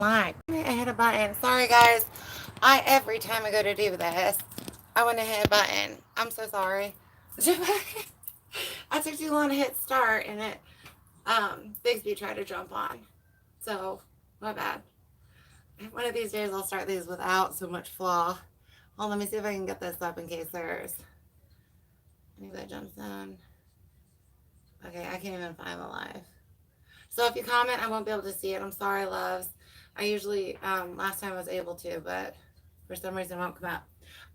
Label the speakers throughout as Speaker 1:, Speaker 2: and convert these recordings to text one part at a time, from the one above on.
Speaker 1: Like, I hit a button. Sorry, guys. Every time I go to do this, I want to hit a button. I'm so sorry. I took too long to hit start, and it Bigsby tried to jump on. So my bad. One of these days I'll start these without so much flaw. Hold on, let me see if I can get this up in case there's any that jumps in. Okay, I can't even find the live. So if you comment, I won't be able to see it. I'm sorry, loves. I usually, last time I was able to, but for some reason it won't come up.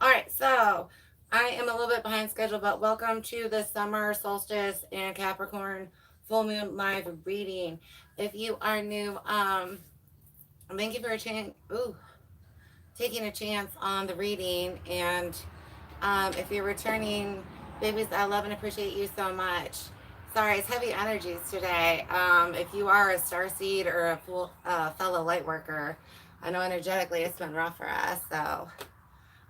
Speaker 1: All right, so I am a little bit behind schedule, but welcome to the summer solstice and Capricorn full moon live reading. If you are new, thank you for taking a chance on the reading. And if you're returning, babies, I love and appreciate you so much. Sorry, it's heavy energies today. If you are a starseed or a fellow light worker, I know energetically it's been rough for us. So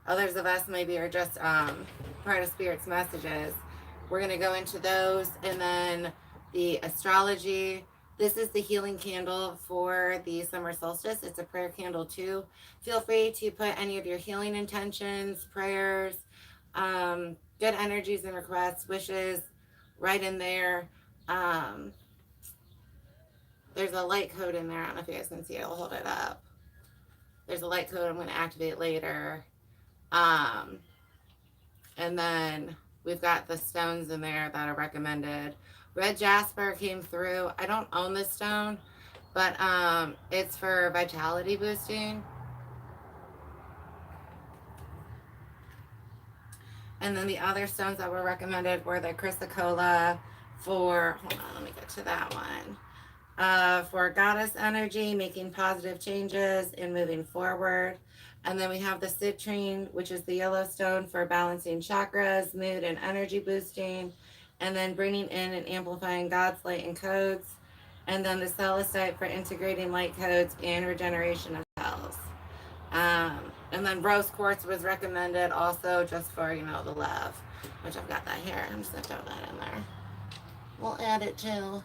Speaker 1: others of us maybe are just part of Spirit's messages. We're going to go into those, and then the astrology. This is the healing candle for the summer solstice. It's a prayer candle too. Feel free to put any of your healing intentions, prayers, good energies and requests, wishes right in there. There's a light code in there. I don't know if you guys can see it. I'll hold it up. There's a light code I'm going to activate later. And then we've got the stones in there that are recommended. Red jasper came through. I don't own this stone, but it's for vitality boosting. And then the other stones that were recommended were the chrysocolla for, hold on, let me get to that one. For goddess energy, making positive changes and moving forward. And then we have the citrine, which is the yellow stone for balancing chakras, mood, and energy boosting. And then bringing in and amplifying God's light and codes. And then the celestite for integrating light codes and regeneration of cells. And then rose quartz was recommended also just for, the love, which I've got that here. I'm just going to throw that in there. We'll add it too.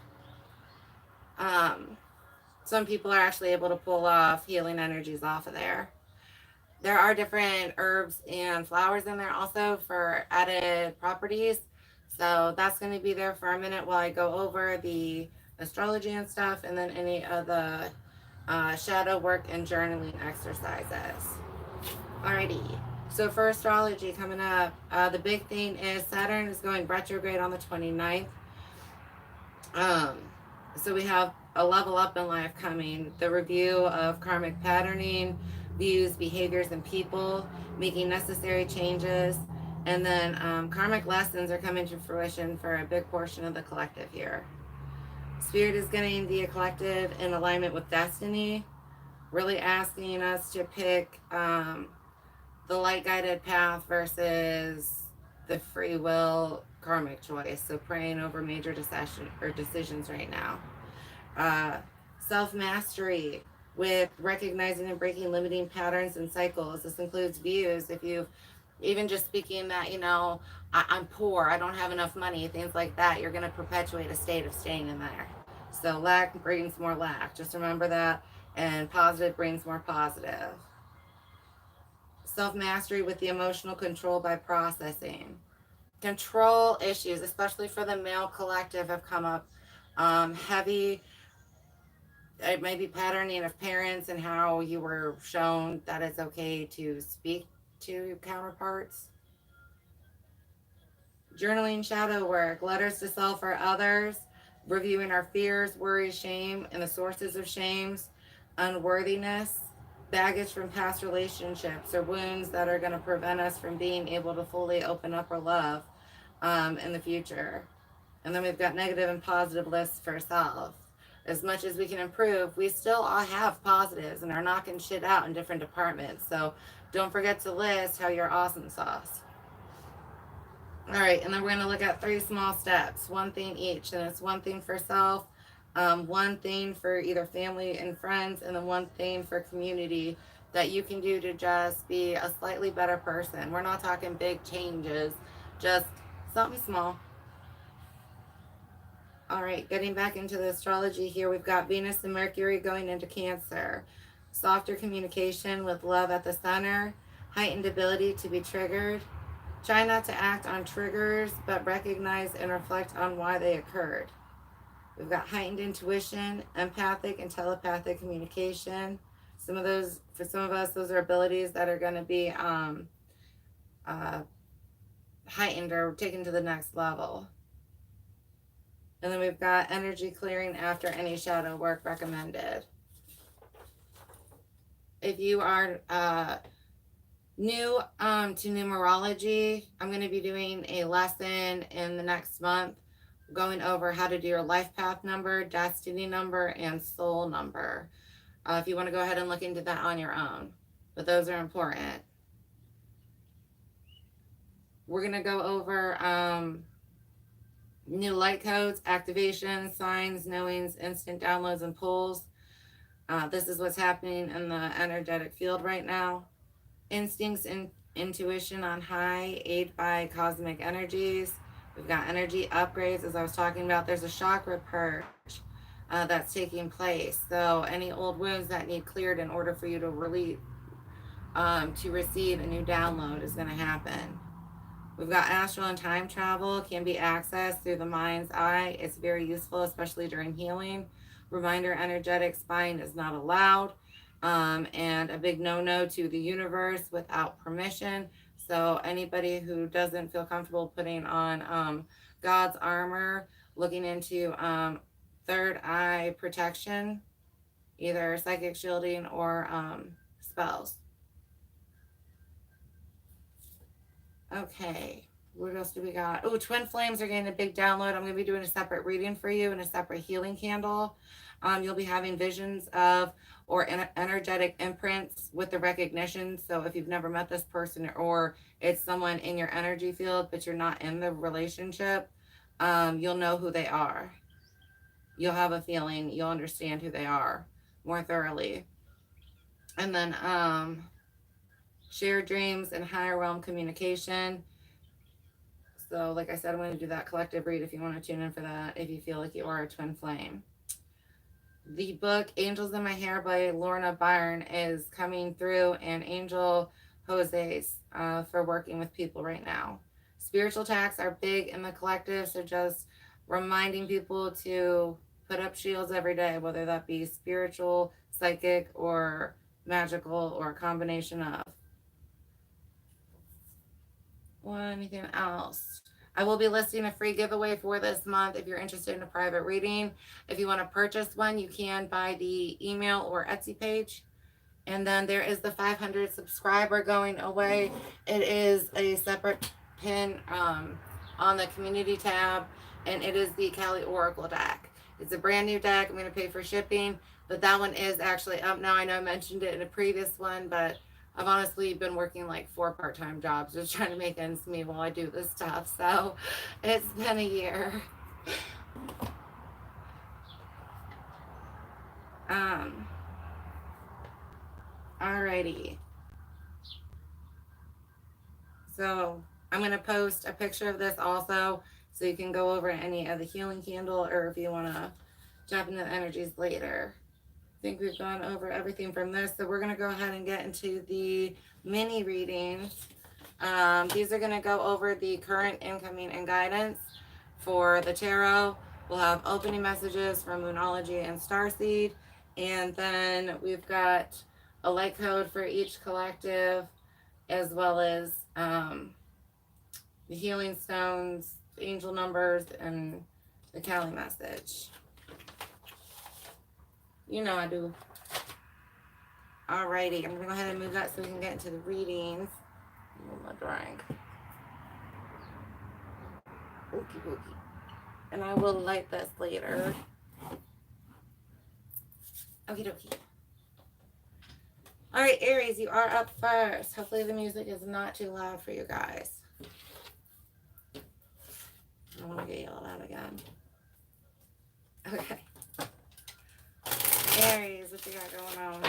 Speaker 1: Some people are actually able to pull off healing energies off of there. There are different herbs and flowers in there also for added properties. So that's going to be there for a minute while I go over the astrology and stuff, and then any of the shadow work and journaling exercises. Alrighty. So for astrology coming up, the big thing is Saturn is going retrograde on the 29th. So we have a level up in life coming. The review of karmic patterning, views, behaviors, and people, making necessary changes. And then karmic lessons are coming to fruition for a big portion of the collective here. Spirit is getting the collective in alignment with destiny, really asking us to pick the light-guided path versus the free will karmic choice. So praying over major decisions right now. Self-mastery with recognizing and breaking limiting patterns and cycles. This includes views. If you've even just speaking that, I'm poor, I don't have enough money, things like that, you're going to perpetuate a state of staying in there. So lack brings more lack. Just remember that. And positive brings more positive. Self-mastery with the emotional control by processing. Control issues, especially for the male collective, have come up heavy. It may be patterning of parents and how you were shown that it's okay to speak to your counterparts. Journaling shadow work, letters to self or others, reviewing our fears, worries, shame, and the sources of shames, unworthiness, baggage from past relationships or wounds that are going to prevent us from being able to fully open up or love in the future. And then we've got negative and positive lists for self. As much as we can improve, we still all have positives and are knocking shit out in different departments. So don't forget to list how you're awesome sauce. All right, and then we're going to look at 3 small steps, one thing each. And it's one thing for self, one thing for either family and friends, and then one thing for community that you can do to just be a slightly better person. We're not talking big changes, just something small. All right, getting back into the astrology here, we've got Venus and Mercury going into Cancer. softer communication with love at the center, heightened ability to be triggered. Try not to act on triggers, but recognize and reflect on why they occurred. We've got heightened intuition, empathic and telepathic communication. Some of those, for some of us, those are abilities that are going to be uh, heightened or taken to the next level. And then we've got energy clearing after any shadow work recommended. If you are new to numerology, I'm going to be doing a lesson in the next month going over how to do your life path number, destiny number, and soul number. If you want to go ahead and look into that on your own. But those are important. We're going to go over new light codes, activations, signs, knowings, instant downloads, and pulls. This is what's happening in the energetic field right now. Instincts and intuition on high, aid by cosmic energies. We've got energy upgrades, as I was talking about. There's a chakra purge that's taking place. So any old wounds that need cleared in order for you to release, to receive a new download is going to happen. We've got astral and time travel, can be accessed through the mind's eye. It's very useful, especially during healing. Reminder, energetic spying is not allowed. And a big no-no to the universe without permission. So anybody who doesn't feel comfortable putting on God's armor, looking into third eye protection, either psychic shielding or spells. Okay, what else do we got? Oh, twin flames are getting a big download. I'm going to be doing a separate reading for you and a separate healing candle. You'll be having visions of or energetic imprints with the recognition. So if you've never met this person or it's someone in your energy field, but you're not in the relationship, you'll know who they are. You'll have a feeling, you'll understand who they are more thoroughly. And then shared dreams and higher realm communication. So like I said, I'm going to do that collective read if you want to tune in for that, if you feel like you are a twin flame. The book Angels in My Hair by Lorna Byrne is coming through, and Angel Jose's for working with people right now. Spiritual attacks are big in the collective, so just reminding people to put up shields every day, whether that be spiritual, psychic, or magical, or a combination of. Anything else? I will be listing a free giveaway for this month if you're interested in a private reading. If you want to purchase one, you can by the email or Etsy page. And then there is the 500 subscriber going away. It is a separate pin on the community tab, and it is the Cali Oracle deck. It's a brand new deck. I'm going to pay for shipping, but that one is actually up now. I know I mentioned it in a previous one, but I've honestly been working like 4 part-time jobs just trying to make ends meet while I do this stuff. So it's been a year. Alrighty. So I'm going to post a picture of this also, so you can go over any of the healing candle, or if you want to jump into the energies later. I think we've gone over everything from this. So we're going to go ahead and get into the mini readings. These are going to go over the current, incoming, and guidance for the tarot. We'll have opening messages from Moonology and Starseed. And then we've got a light code for each collective, as well as the healing stones, angel numbers, and the Cali message. You know I do. Alrighty, I'm going to go ahead and move that so we can get into the readings. Move my drink. Okie dokie. And I will light this later. Okie dokie. Alright, Aries, you are up first. Hopefully the music is not too loud for you guys. I don't want to get yelled at again. Okay. Aries, what you got going on?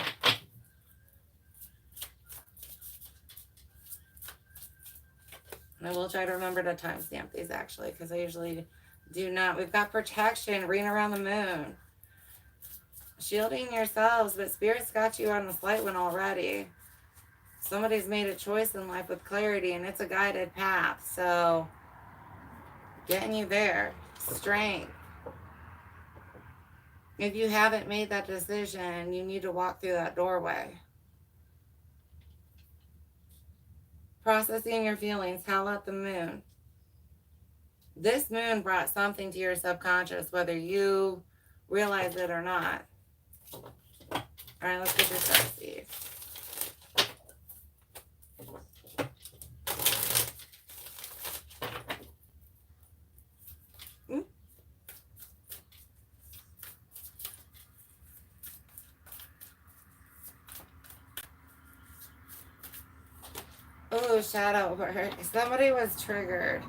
Speaker 1: And I will try to remember to timestamp these actually, because I usually do not. We've got protection, reading around the moon. shielding yourselves, but Spirit's got you on a slight one already. Somebody's made a choice in life with clarity, and it's a guided path. So, getting you there. Strength. If you haven't made that decision, you need to walk through that doorway. Processing your feelings. Howl at the moon. This moon brought something to your subconscious, whether you realize it or not. All right, let's get your star seed. Oh, shadow work. Somebody was triggered.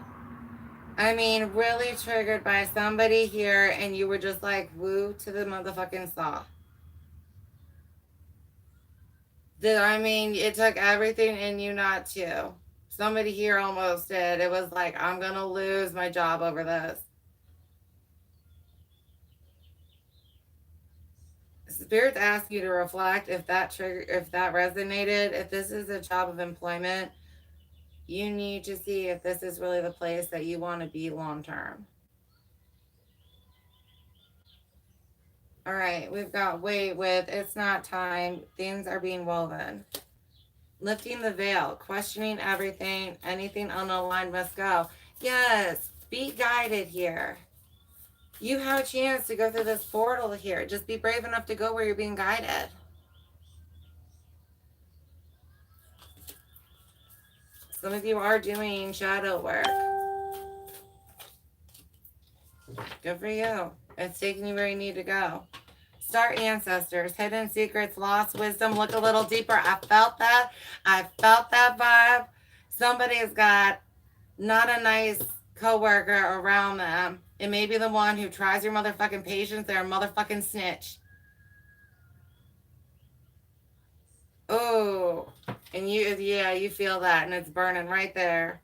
Speaker 1: I mean, really triggered by somebody here, and you were just like, woo to the motherfucking saw. I mean, it took everything in you not to. Somebody here almost did. It was like, I'm going to lose my job over this. Spirits ask you to reflect if that resonated, if this is a job of employment, you need to see if this is really the place that you want to be long term. All right, we've got wait with it's not time. Things are being woven. Lifting the veil, questioning everything, anything unaligned must go. Yes, be guided here. You have a chance to go through this portal here. Just be brave enough to go where you're being guided. Some of you are doing shadow work. Good for you. It's taking you where you need to go. Star ancestors, hidden secrets, lost wisdom. Look a little deeper. I felt that. I felt that vibe. Somebody's got not a nice coworker around them. It may be the one who tries your motherfucking patience. They're a motherfucking snitch. Oh, and you feel that, and it's burning right there.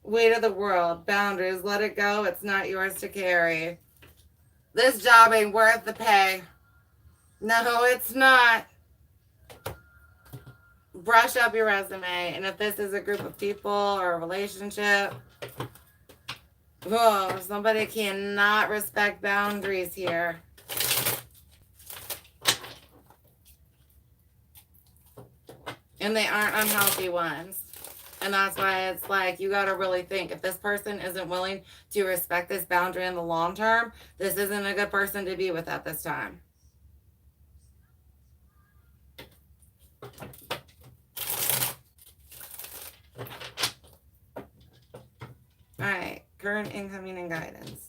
Speaker 1: Weight of the world, boundaries, let it go. It's not yours to carry. This job ain't worth the pay. No, it's not. Brush up your resume, and if this is a group of people or a relationship, whoa, somebody cannot respect boundaries here. And they aren't unhealthy ones. And that's why it's like, you got to really think, if this person isn't willing to respect this boundary in the long term, this isn't a good person to be with at this time. All right, current, incoming, and guidance.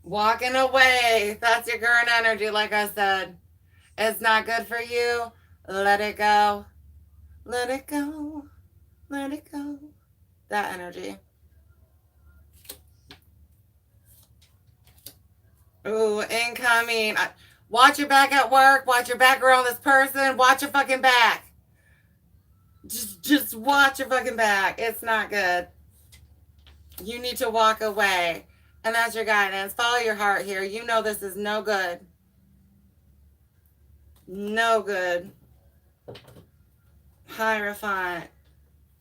Speaker 1: Walking away. That's your current energy, like I said. It's not good for you. Let it go. Let it go. Let it go. That energy. Ooh, incoming. Watch your back at work. Watch your back around this person. Watch your fucking back. Just watch your fucking back. It's not good. You need to walk away. And that's your guidance. Follow your heart here. You know this is no good. No good. Hierophant.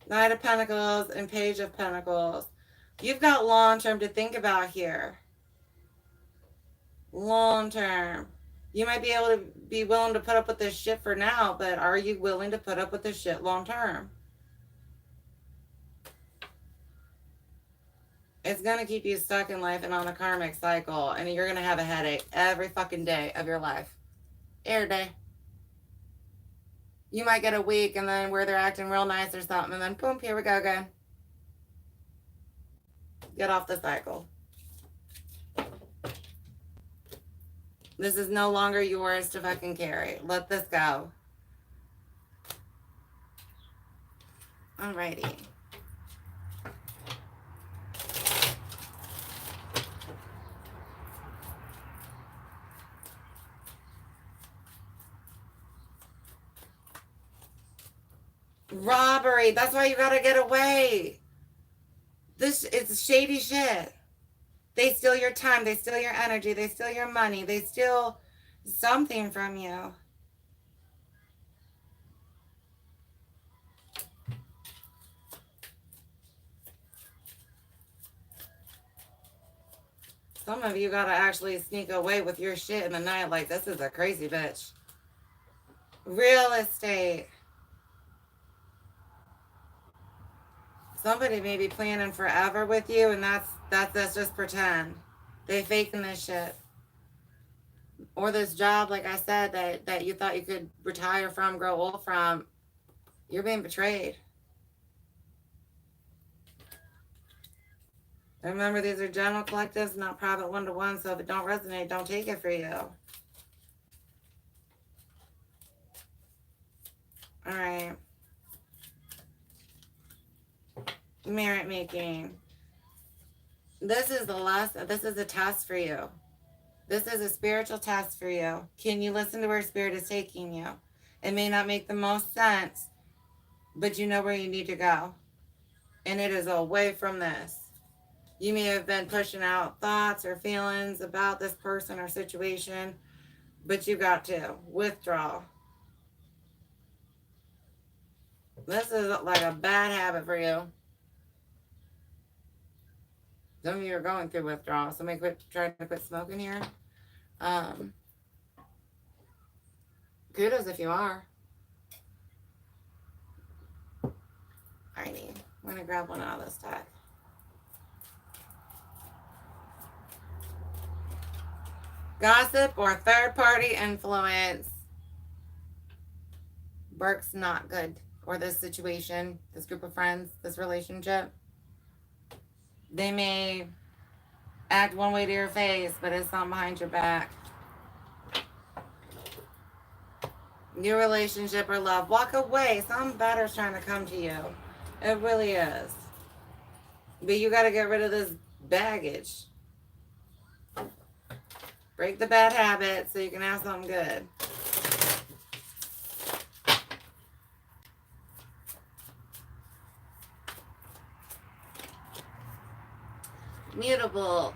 Speaker 1: Knight of Pentacles and Page of Pentacles. You've got long term to think about here. Long term. You might be able to be willing to put up with this shit for now, but are you willing to put up with this shit long term? It's going to keep you stuck in life and on a karmic cycle, and you're going to have a headache every fucking day of your life. Every day. You might get a week, and then where they're acting real nice or something, and then boom, here we go again. Get off the cycle. This is no longer yours to fucking carry. Let this go. Alrighty. Robbery. That's why you gotta get away. It's shady shit. They steal your time. They steal your energy. They steal your money. They steal something from you. Some of you got to actually sneak away with your shit in the night like, this is a crazy bitch. Real estate. Somebody may be planning forever with you, and that's just pretend. They faking this shit. Or this job, like I said, that you thought you could retire from, grow old from. You're being betrayed. And remember, these are general collectives, not private one-to-one, so if it don't resonate, don't take it for you. All right. Merit making. This is a test for you. This is a spiritual test for you. Can you listen to where spirit is taking you? It may not make the most sense, but you know where you need to go. And it is away from this. You may have been pushing out thoughts or feelings about this person or situation, but you got to withdraw. This is like a bad habit for you. Some of you are going through withdrawal. Somebody trying to quit smoking here. Kudos if you are. Alrighty. I'm going to grab one out of this deck. Gossip or third-party influence. Work's not good. Or this situation, this group of friends, this relationship. They may act one way to your face, but it's not behind your back. Your relationship or love. Walk away. Something better's trying to come to you. It really is. But you got to get rid of this baggage. Break the bad habits so you can have something good. Mutable.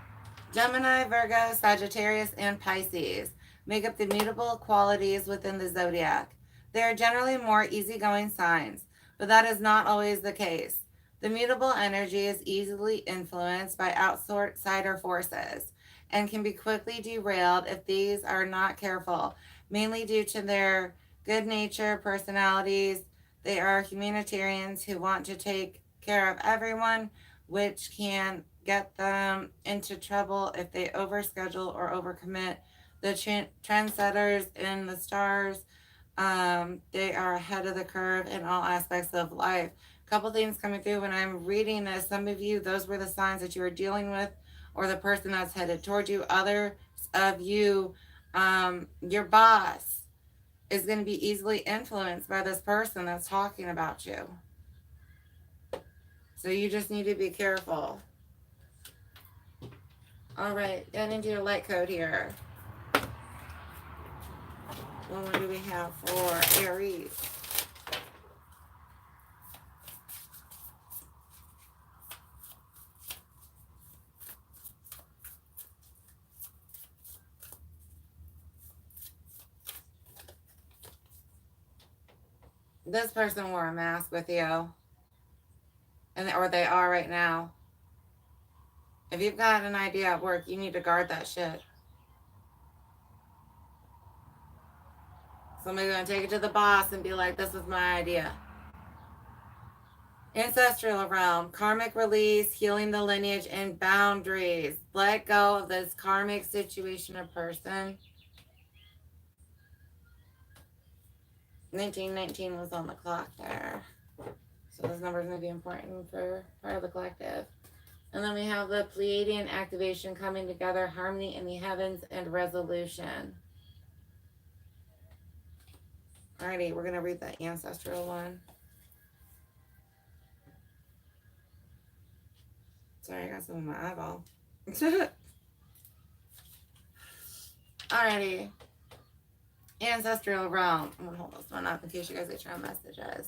Speaker 1: Gemini, Virgo, Sagittarius, and Pisces make up the mutable qualities within the zodiac. They are generally more easygoing signs, but that is not always the case. The mutable energy is easily influenced by outsider forces and can be quickly derailed if these are not careful, mainly due to their good nature, personalities. They are humanitarians who want to take care of everyone, which can get them into trouble if they overschedule or overcommit. The trendsetters in the stars, they are ahead of the curve in all aspects of life. A couple things coming through when I'm reading this. Some of you, those were the signs that you were dealing with, or the person that's headed toward you. Others of you, your boss is going to be easily influenced by this person that's talking about you. So you just need to be careful. All right, get into your light code here. What one do we have for Aries? This person wore a mask with you, or they are right now. If you've got an idea at work, you need to guard that shit. Somebody's going to take it to the boss and be like, this was my idea. Ancestral realm, karmic release, healing the lineage, and boundaries. Let go of this karmic situation or person. 1919 was on the clock there. So this number is going to be important for part of the collective. And then we have the Pleiadian activation, coming together, harmony in the heavens, and resolution. Alrighty, we're going to read the ancestral one. Sorry, I got some in my eyeball. Alrighty. Ancestral realm. I'm going to hold this one up in case you guys get your messages.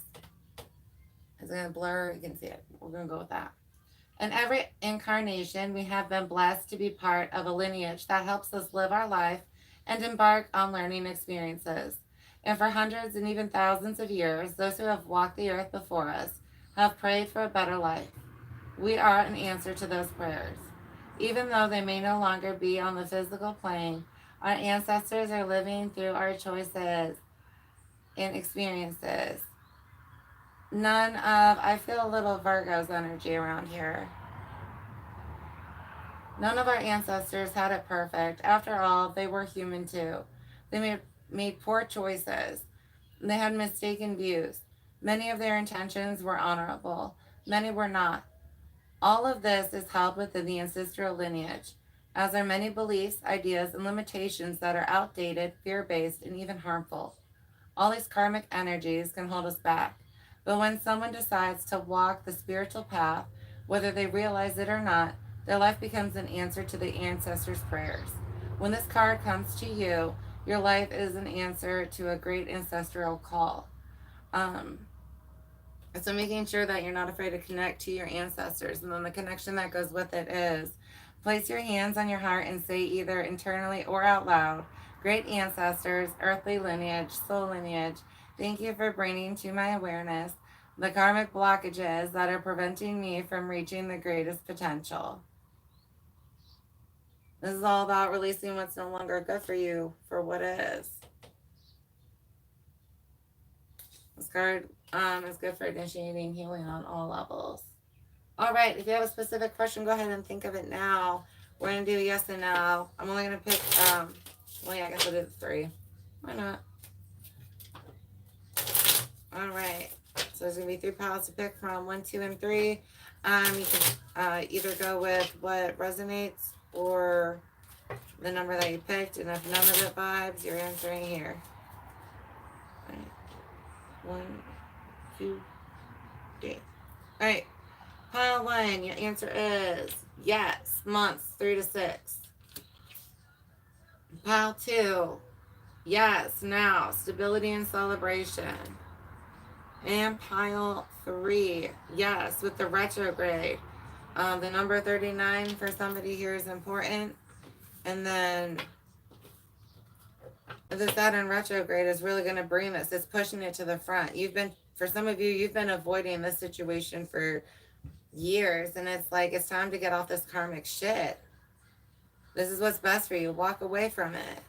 Speaker 1: It's going to blur. You can see it. We're going to go with that. In every incarnation, we have been blessed to be part of a lineage that helps us live our life and embark on learning experiences. And for hundreds and even thousands of years, those who have walked the earth before us have prayed for a better life. We are an answer to those prayers. Even though they may no longer be on the physical plane, our ancestors are living through our choices and experiences. I feel a little Virgo's energy around here. None of our ancestors had it perfect. After all, they were human too. They made poor choices. They had mistaken views. Many of their intentions were honorable. Many were not. All of this is held within the ancestral lineage, as are many beliefs, ideas, and limitations that are outdated, fear-based, and even harmful. All these karmic energies can hold us back. But when someone decides to walk the spiritual path, whether they realize it or not, their life becomes an answer to the ancestors' prayers. When this card comes to you, your life is an answer to a great ancestral call. So making sure that you're not afraid to connect to your ancestors. And then the connection that goes with it is place your hands on your heart and say either internally or out loud, great ancestors, earthly lineage, soul lineage, thank you for bringing to my awareness the karmic blockages that are preventing me from reaching the greatest potential. This is all about releasing what's no longer good for you for what is. This card is good for initiating healing on all levels. All right, if you have a specific question, go ahead and think of it now. We're going to do yes and no. I'm only going to pick, well, yeah, I guess I'll do 3. Why not? All right, so there's going to be 3 piles to pick from, 1, 2, and 3. You can either go with what resonates or the number that you picked, and if none of it vibes, you're answering here. All right. 1, 2, 3. All right. Pile 1, your answer is yes, months 3 to 6. Pile 2, yes, now, stability and celebration. And pile 3, yes, with the retrograde. The number 39 for somebody here is important. And then the Saturn retrograde is really going to bring this. It's pushing it to the front. For some of you, you've been avoiding this situation for years, and it's like it's time to get off this karmic shit. This is what's best for you. Walk away from it.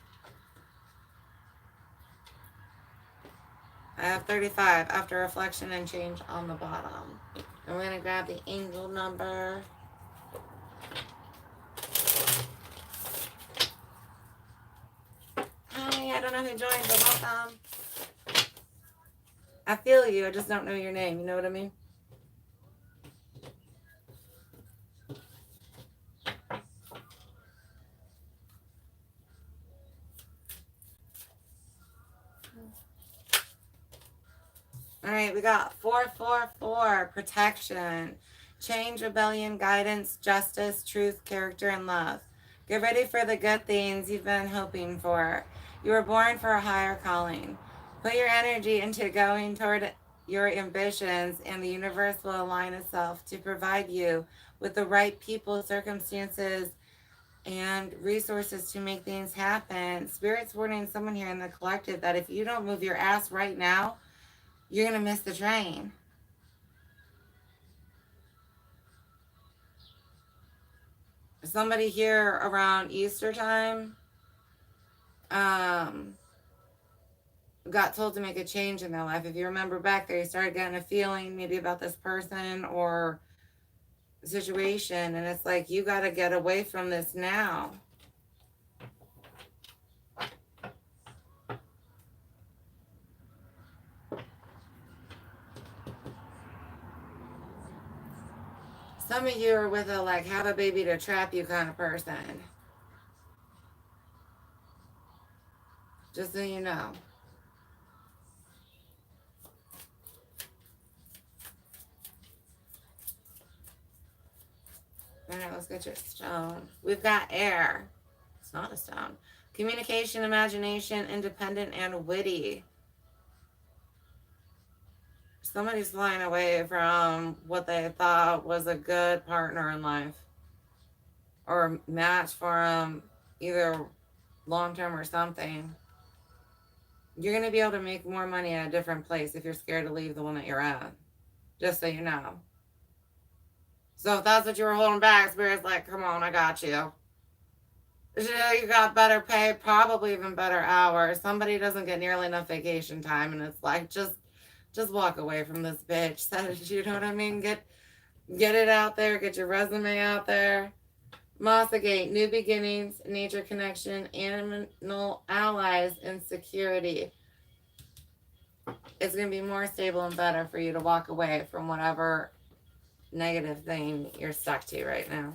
Speaker 1: I have 35 after reflection and change on the bottom. I'm going to grab the angel number. Hi, I don't know who joined, but welcome. I feel you. I just don't know your name. You know what I mean? All right, we got 444, protection, change, rebellion, guidance, justice, truth, character, and love. Get ready for the good things you've been hoping for. You were born for a higher calling. Put your energy into going toward your ambitions, and the universe will align itself to provide you with the right people, circumstances, and resources to make things happen. Spirit's warning someone here in the collective that if you don't move your ass right now, you're going to miss the train. Somebody here around Easter time got told to make a change in their life. If you remember back there, you started getting a feeling maybe about this person or situation, and it's like, you got to get away from this now. Some of you are with a like have a baby to trap you kind of person. Just so you know. All right, let's get your stone. We've got air. It's not a stone. Communication, imagination, independent, and witty. Somebody's flying away from what they thought was a good partner in life or match for them, either long term or something. You're going to be able to make more money at a different place if you're scared to leave the one that you're at. Just so you know. So if that's what you were holding back, Spirit's like, come on, I got you. You got better pay, probably even better hours. Somebody doesn't get nearly enough vacation time, and it's like, just walk away from this bitch. You know what I mean? Get it out there. Get your resume out there. Mossagate, new beginnings, nature connection, animal allies, and security. It's going to be more stable and better for you to walk away from whatever negative thing you're stuck to right now.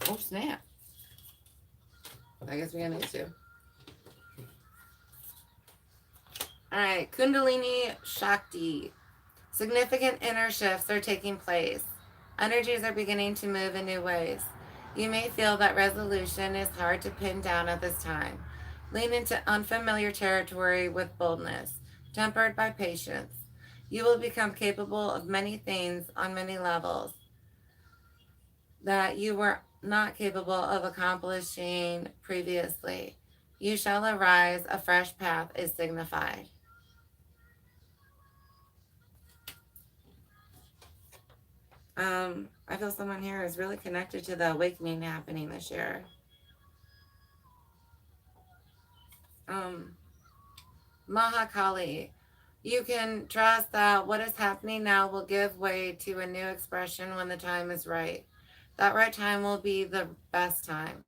Speaker 1: Oh, snap. I guess we're going to need to. All right, Kundalini Shakti. Significant inner shifts are taking place. Energies are beginning to move in new ways. You may feel that resolution is hard to pin down at this time. Lean into unfamiliar territory with boldness, tempered by patience. You will become capable of many things on many levels that you were not capable of accomplishing previously. You shall arise, a fresh path is signified. I feel someone here is really connected to the awakening happening this year. Mahakali. You can trust that what is happening now will give way to a new expression when the time is right. That right time will be the best time.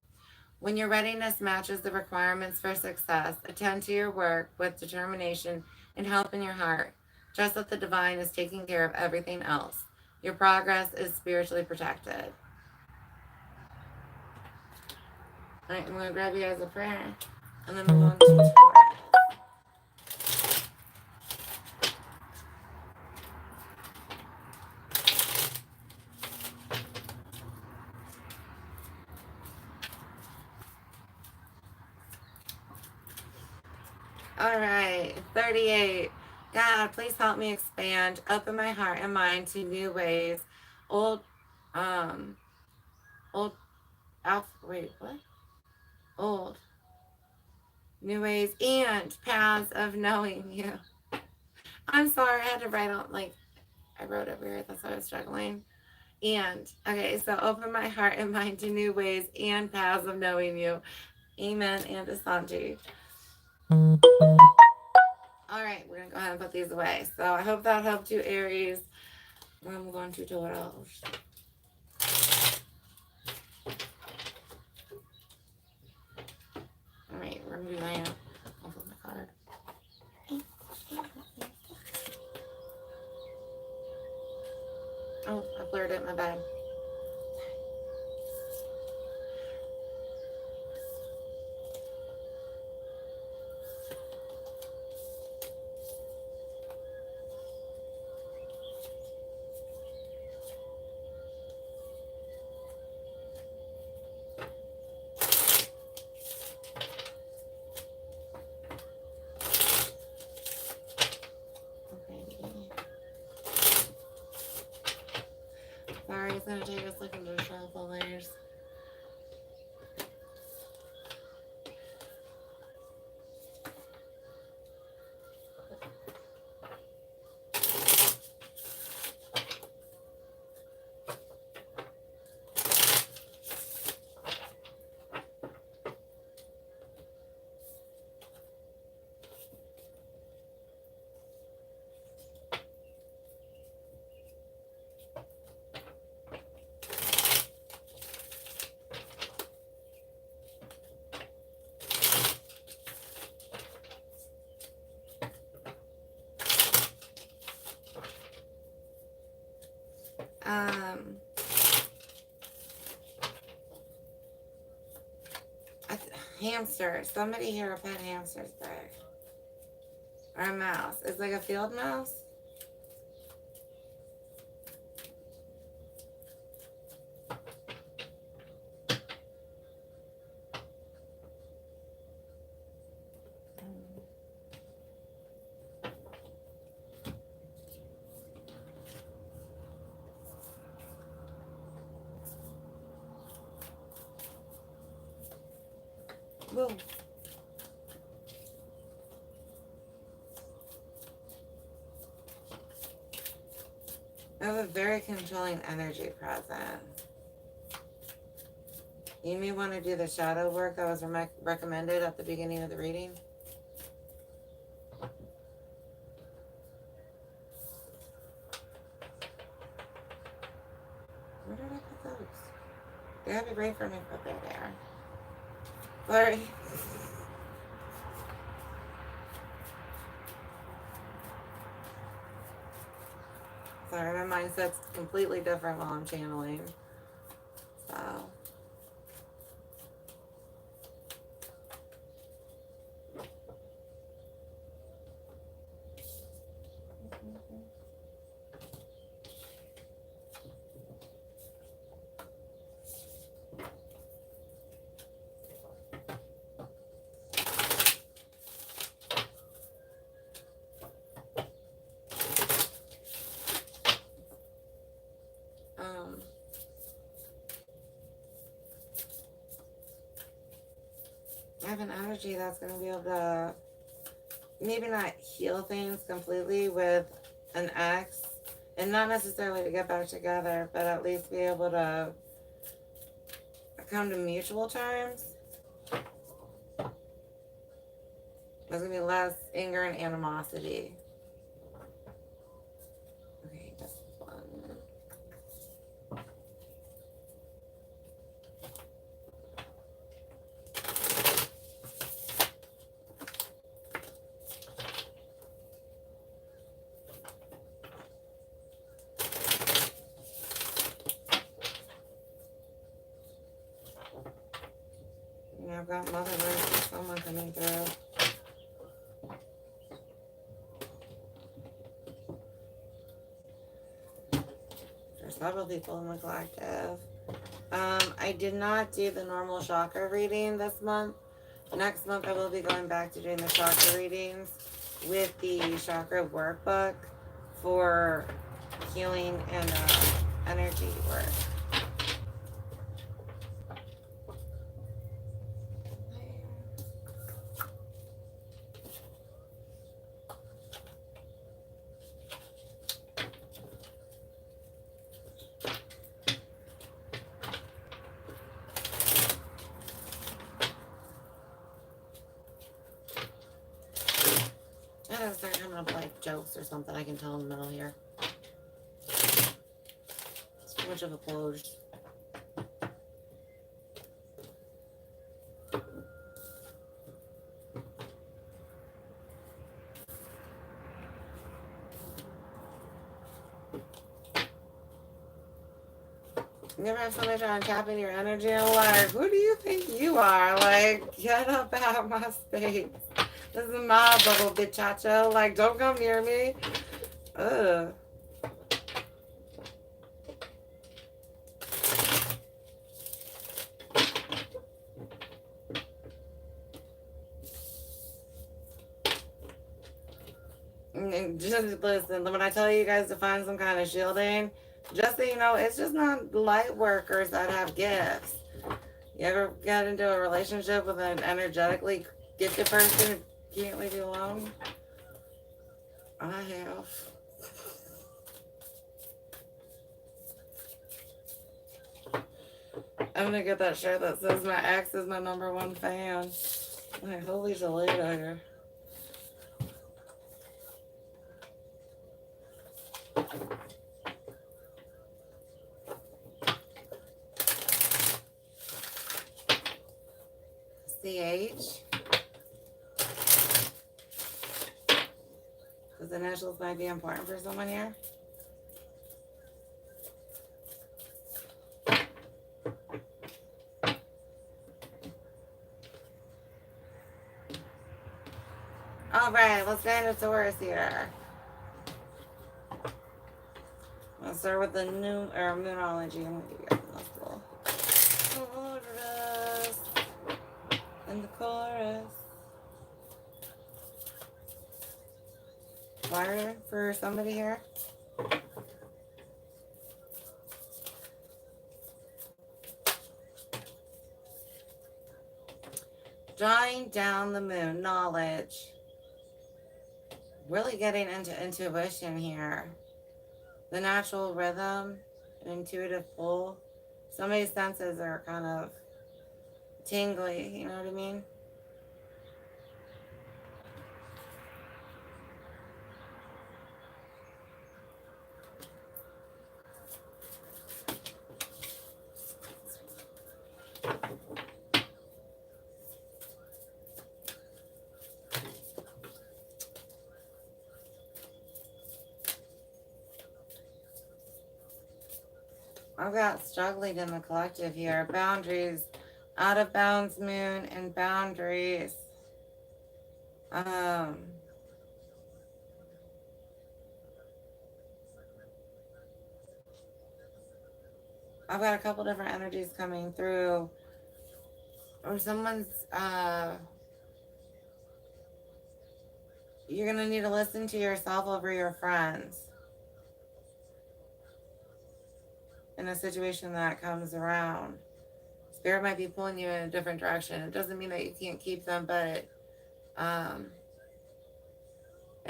Speaker 1: When your readiness matches the requirements for success, attend to your work with determination and hope in your heart. Trust that the divine is taking care of everything else. Your progress is spiritually protected. All right, I'm going to grab you guys a prayer and then move on to the Torah. All right, 38. God, please help me expand, open my heart and mind to new ways. Old, new ways and paths of knowing you. I'm sorry, I had to write on, I wrote it weird, that's why I was struggling. Okay, so open my heart and mind to new ways and paths of knowing you. Amen and Asante. All right, we're going to go ahead and put these away. So I hope that helped you, Aries. I'm going to do it all. All right, we're going to do that. I'll put my card. Oh, I blurred it, my bad. Sorry, it's going to take us looking to shuffle layers. Hamster. Somebody here a pet hamster's back. Or a mouse. It's like a field mouse. Whoa. I have a very controlling energy present. You may want to do the shadow work that was recommended at the beginning of the reading. Where did I put those? They have to be right for me. Oh, there they are. Sorry. Sorry, my mindset's completely different while I'm channeling. So. I have an energy that's going to be able to maybe not heal things completely with an ex, and not necessarily to get back together, but at least be able to come to mutual terms. There's going to be less anger and animosity. Okay, this one. I've got Mother Earth, someone coming through. There's several people in the collective. I did not do the normal chakra reading this month. Next month I will be going back to doing the chakra readings with the chakra workbook for healing and energy work. I gotta start coming up with like jokes or something I can tell in the middle here. It's too much of a close. You ever have somebody trying to tap into your energy and like, who do you think you are? Like, get up out of my space. This is my bubble, bitchacho. Like, don't come near me. Ugh. Just listen, when I tell you guys to find some kind of shielding, just so you know, it's just not light workers that have gifts. You ever get into a relationship with an energetically gifted person who can't leave you alone? I have. I'm gonna get that shirt that says my ex is my #1 fan. Like, holy Toledo here. CH. Because initials might be important for someone here. All right, let's get into Taurus here. Let's start with the numerology. I'm gonna give you guys a little Taurus and the chorus. Fire for somebody here. Drawing down the moon, knowledge. Really getting into intuition here. The natural rhythm, an intuitive pull. Somebody's senses are kind of tingly, you know what I mean? I've got struggling in the collective here. Boundaries, out of bounds moon and boundaries. I've got a couple different energies coming through. Or someone's, you're going to need to listen to yourself over your friends in a situation that comes around. Spirit might be pulling you in a different direction. It doesn't mean that you can't keep them, but and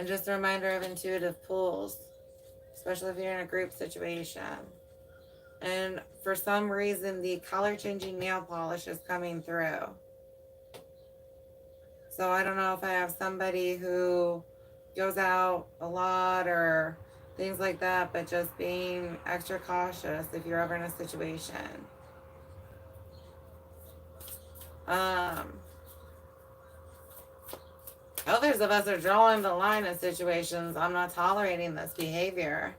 Speaker 1: just a reminder of intuitive pulls, especially if you're in a group situation. And for some reason, the color changing nail polish is coming through. So I don't know if I have somebody who goes out a lot or things like that, but just being extra cautious if you're ever in a situation. Others of us are drawing the line in situations. I'm not tolerating this behavior.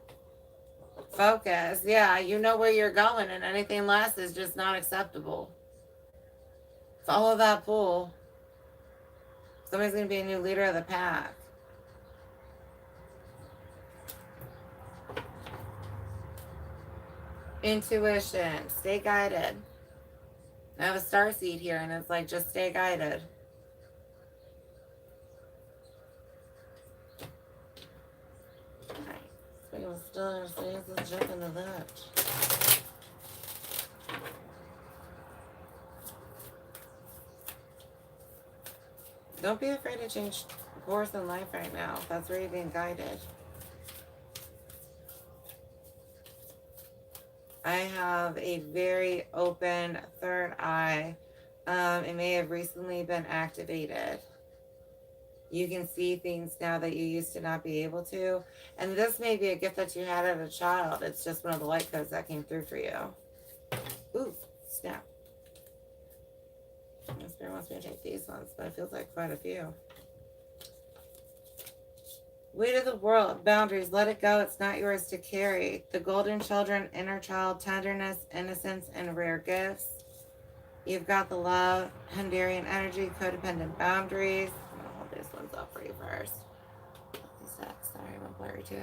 Speaker 1: Focus. Yeah, you know where you're going, and anything less is just not acceptable. Follow that pull. Somebody's going to be a new leader of the pack. Intuition. Stay guided. I have a star seed here, and it's like, just stay guided. Still, let's jump into that. Don't be afraid to change course in life right now. That's where you're being guided. I have a very open third eye. It may have recently been activated. You can see things now that you used to not be able to. And this may be a gift that you had as a child. It's just one of the light codes that came through for you. Ooh, snap. My spirit wants me to take these ones, but it feels like quite a few. Weight of the world, boundaries, let it go. It's not yours to carry. The golden children, inner child, tenderness, innocence, and rare gifts. You've got the love, Hungarian energy, codependent boundaries. I'm going to hold these ones up for you first. Sorry, I'm blurry too.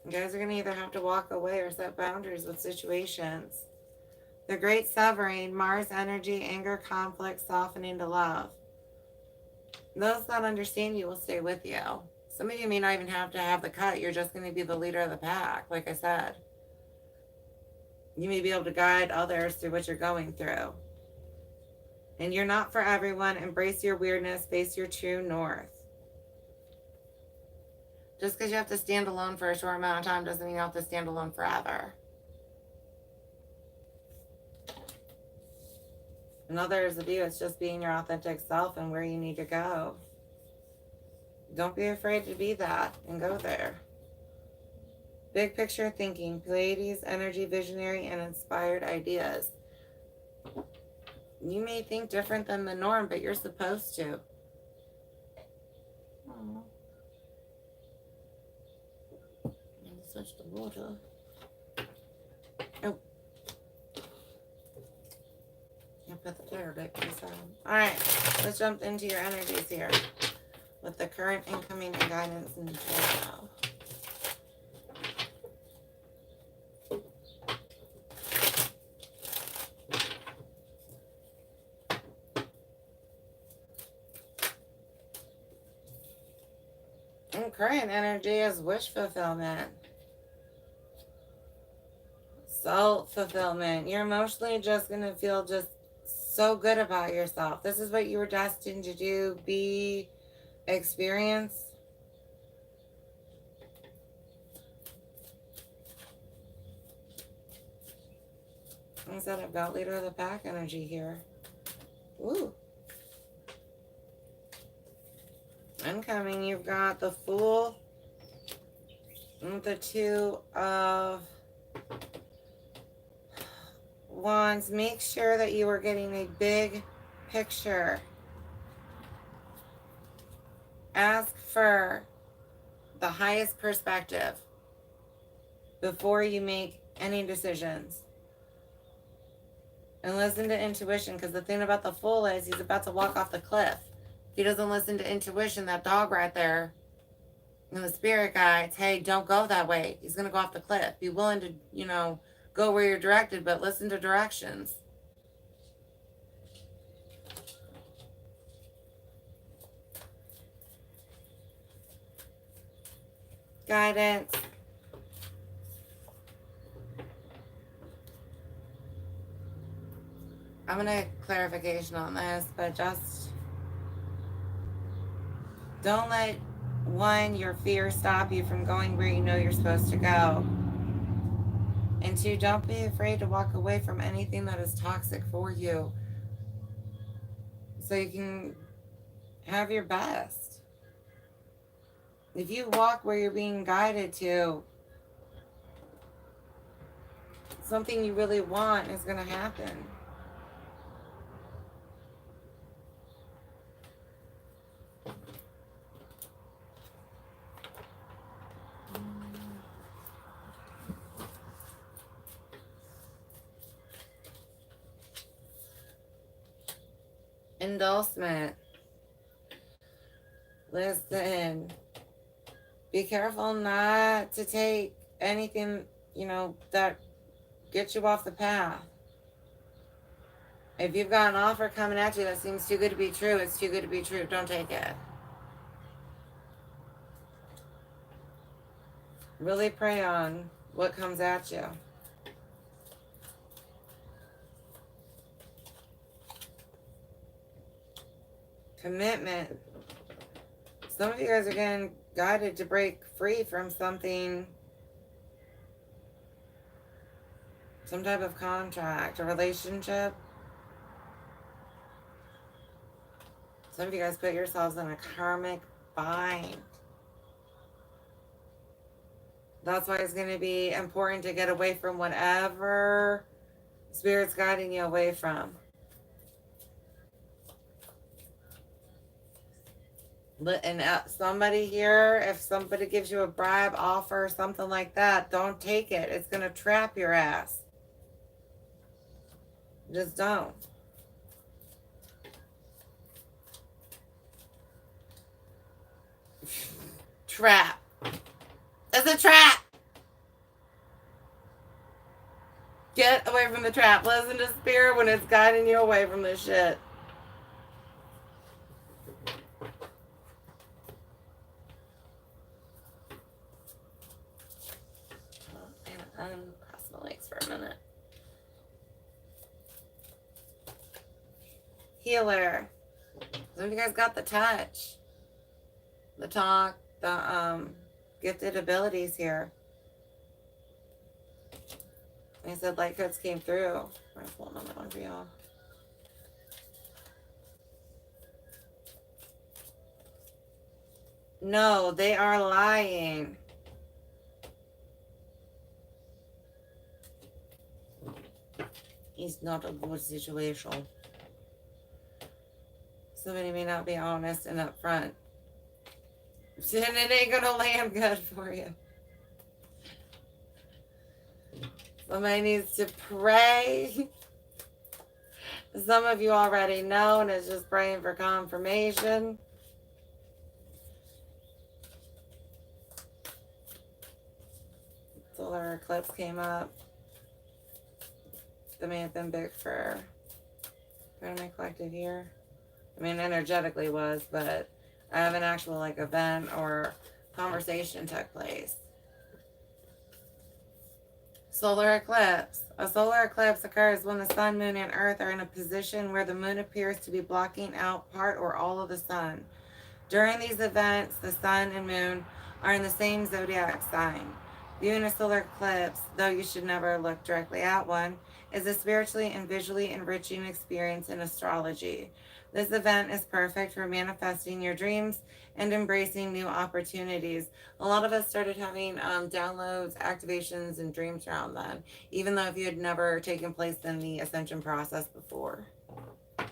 Speaker 1: You guys are going to either have to walk away or set boundaries with situations. The great severing, Mars energy, anger, conflict, softening to love. Those that understand you will stay with you. Some of you may not even have to have the cut. You're just going to be the leader of the pack, like I said. You may be able to guide others through what you're going through. And you're not for everyone. Embrace your weirdness. Face your true north. Just because you have to stand alone for a short amount of time doesn't mean you have to stand alone forever. And others of you, it's just being your authentic self and where you need to go. Don't be afraid to be that and go there. Big picture thinking, Pleiades, energy, visionary, and inspired ideas. You may think different than the norm, but you're supposed to. Aww. Switch the water. Oh. I put the player deck beside. Alright, let's jump into your energies here with the current, incoming, and guidance and tarot. And current energy is wish fulfillment. Self-fulfillment. You're emotionally just going to feel just so good about yourself. This is what you were destined to do, be, experience. Like I said, I've got leader of the pack energy here. Ooh. Incoming, you've got the Fool. And the Two of Wands. Make sure that you are getting a big picture. Ask for the highest perspective before you make any decisions. And listen to intuition, because the thing about the Fool is he's about to walk off the cliff. If he doesn't listen to intuition, that dog right there, and the spirit guides, hey, don't go that way. He's going to go off the cliff. Be willing to, you know, go where you're directed, but listen to directions. Guidance. I'm going to clarification on this, but just don't let your fear stop you from going where you know you're supposed to go. And two, don't be afraid to walk away from anything that is toxic for you, so you can have your best. If you walk where you're being guided to, something you really want is going to happen. Endorsement. Listen, be careful not to take anything, you know, that gets you off the path. If you've got an offer coming at you that seems too good to be true, it's too good to be true. Don't take it. Really pray on what comes at you. Commitment. Some of you guys are getting guided to break free from something, some type of contract, a relationship. Some of you guys put yourselves in a karmic bind. That's why it's going to be important to get away from whatever Spirit's guiding you away from. And somebody here, if somebody gives you a bribe, offer, something like that, don't take it. It's going to trap your ass. Just don't. Trap. It's a trap. Get away from the trap. Listen to Spirit when it's guiding you away from this shit. Uncross my legs for a minute. Healer. Some of you guys got the touch, the talk, the gifted abilities here. Like I said, light codes came through. I'm pulling on that one for y'all. No, they are lying. It's not a good situation. Somebody may not be honest and upfront. And it ain't gonna land good for you. Somebody needs to pray. Some of you already know and it's just praying for confirmation. Solar eclipse came up. That may have been big for my collective here. I mean, energetically was, but I have an actual like event or conversation took place. Solar eclipse. A solar eclipse occurs when the sun, moon, and earth are in a position where the moon appears to be blocking out part or all of the sun. During these events, the sun and moon are in the same zodiac sign. Viewing a solar eclipse, though you should never look directly at one, is a spiritually and visually enriching experience in astrology. This event is perfect for manifesting your dreams and embracing new opportunities. A lot of us started having downloads, activations, and dreams around then, even though if you had never taken place in the ascension process before. I'm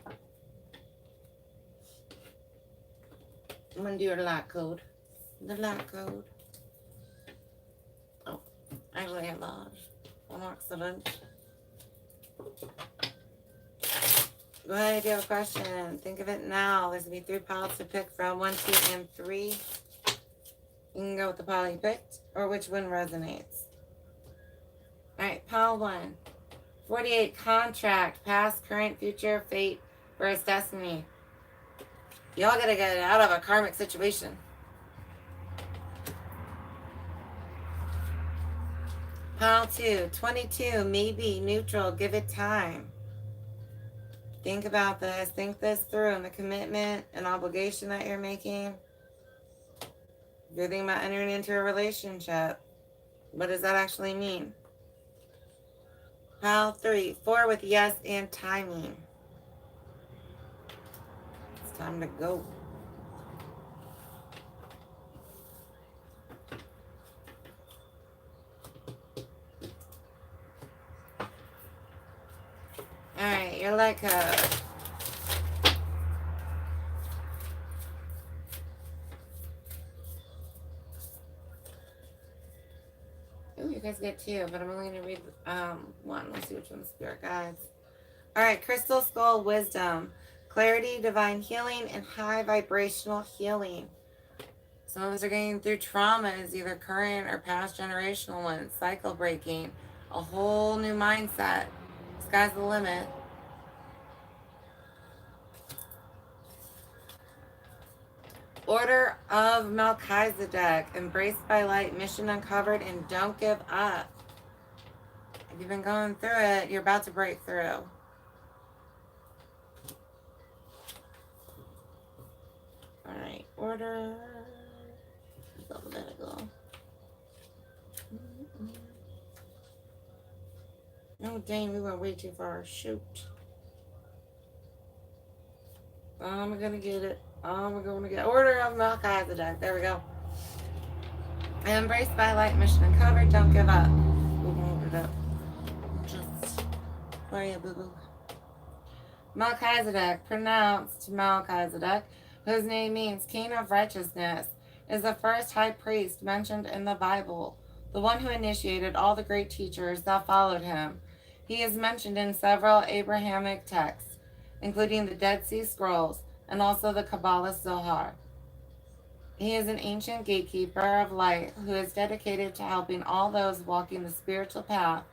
Speaker 1: going to do your lot code. The lot code. Oh, actually I lost. On accident. Go ahead if you have a question. Think of it now. There's going to be 3 piles to pick from. 1, 2, and 3. You can go with the pile you picked or which one resonates. Alright, pile 1. 48, contract, past, current, future, fate, versus destiny. Y'all gotta get out of a karmic situation. Pile 2, 22, maybe, neutral, give it time. Think about this. Think this through and the commitment and obligation that you're making. If you're thinking about entering into a relationship, what does that actually mean? Pile 3, 4 with yes and timing. It's time to go. Alright, you're like a... Ooh, you guys get 2, but I'm only going to read 1. Let's see which one the spirit guides. Alright, crystal skull wisdom. Clarity, divine healing, and high vibrational healing. Some of us are going through traumas, either current or past generational ones. Cycle breaking. A whole new mindset. Sky's the limit. Order of Melchizedek. Embraced by light, mission uncovered, and don't give up. If you've been going through it, you're about to break through. Alright, order. Alphabetical. Oh, dang, we went way too far. Shoot. I'm gonna get it. I'm gonna get Order of Melchizedek. There we go. Embraced by light, mission uncovered. Don't give up. We're gonna hold it up. Just for you, boo boo. Melchizedek, pronounced Melchizedek, whose name means King of Righteousness, is the first high priest mentioned in the Bible, the one who initiated all the great teachers that followed him. He is mentioned in several Abrahamic texts, including the Dead Sea Scrolls and also the Kabbalah Zohar. He is an ancient gatekeeper of light who is dedicated to helping all those walking the spiritual path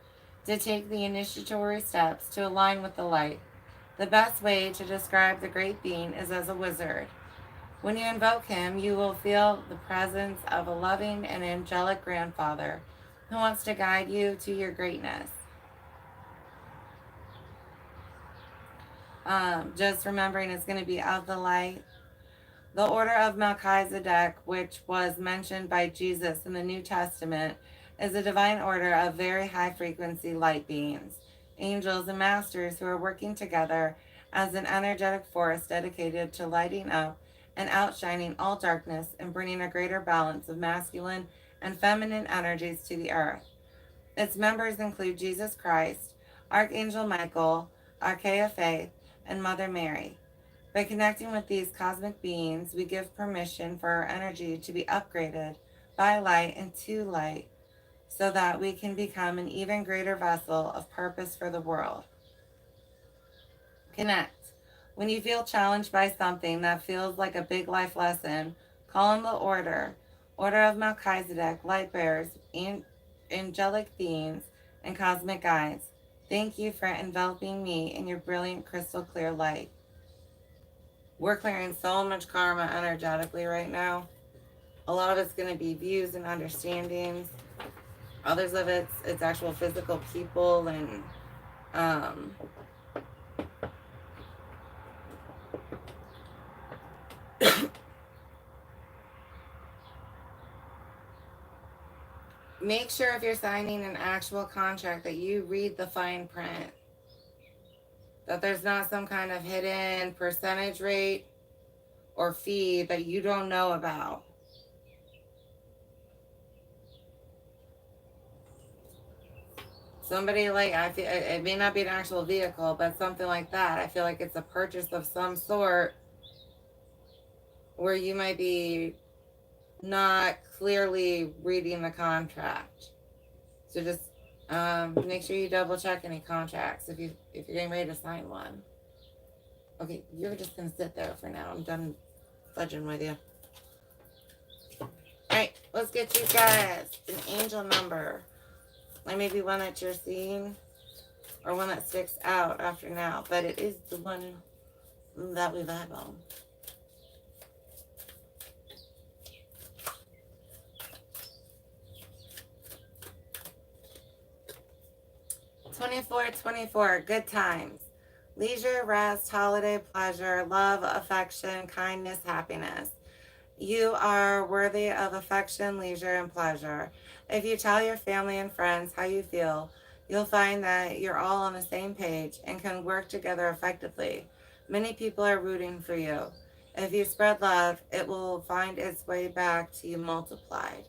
Speaker 1: to take the initiatory steps to align with the light. The best way to describe the great being is as a wizard. When you invoke him, you will feel the presence of a loving and angelic grandfather who wants to guide you to your greatness. Just remembering it's going to be of the light. The Order of Melchizedek, which was mentioned by Jesus in the New Testament, is a divine order of very high frequency light beings, angels and masters who are working together as an energetic force dedicated to lighting up and outshining all darkness and bringing a greater balance of masculine and feminine energies to the earth. Its members include Jesus Christ, Archangel Michael, Archea Faith, and Mother Mary. By connecting with these cosmic beings, we give permission for our energy to be upgraded by light and to light so that we can become an even greater vessel of purpose for the world. Connect. When you feel challenged by something that feels like a big life lesson, call on the Order of Melchizedek, light bearers, angelic beings, and cosmic guides. Thank you for enveloping me in your brilliant crystal clear light. We're clearing so much karma energetically right now. A lot of it's going to be views and understandings. Others of it's actual physical people, and make sure if you're signing an actual contract that you read the fine print. That there's not some kind of hidden percentage rate or fee that you don't know about. Somebody like, I feel it may not be an actual vehicle, but something like that. I feel like it's a purchase of some sort where you might be not clearly reading the contract. So just make sure you double check any contracts if you're getting ready to sign one. Okay, you're just gonna sit there for now. I'm done fudging with you. Alright, let's get you guys an angel number. Like maybe one that you're seeing or one that sticks out after now, but it is the one that we vibe on. $24.24, good times. Leisure, rest, holiday, pleasure, love, affection, kindness, happiness. You are worthy of affection, leisure, and pleasure. If you tell your family and friends how you feel, you'll find that you're all on the same page and can work together effectively. Many people are rooting for you. If you spread love, it will find its way back to you multiplied.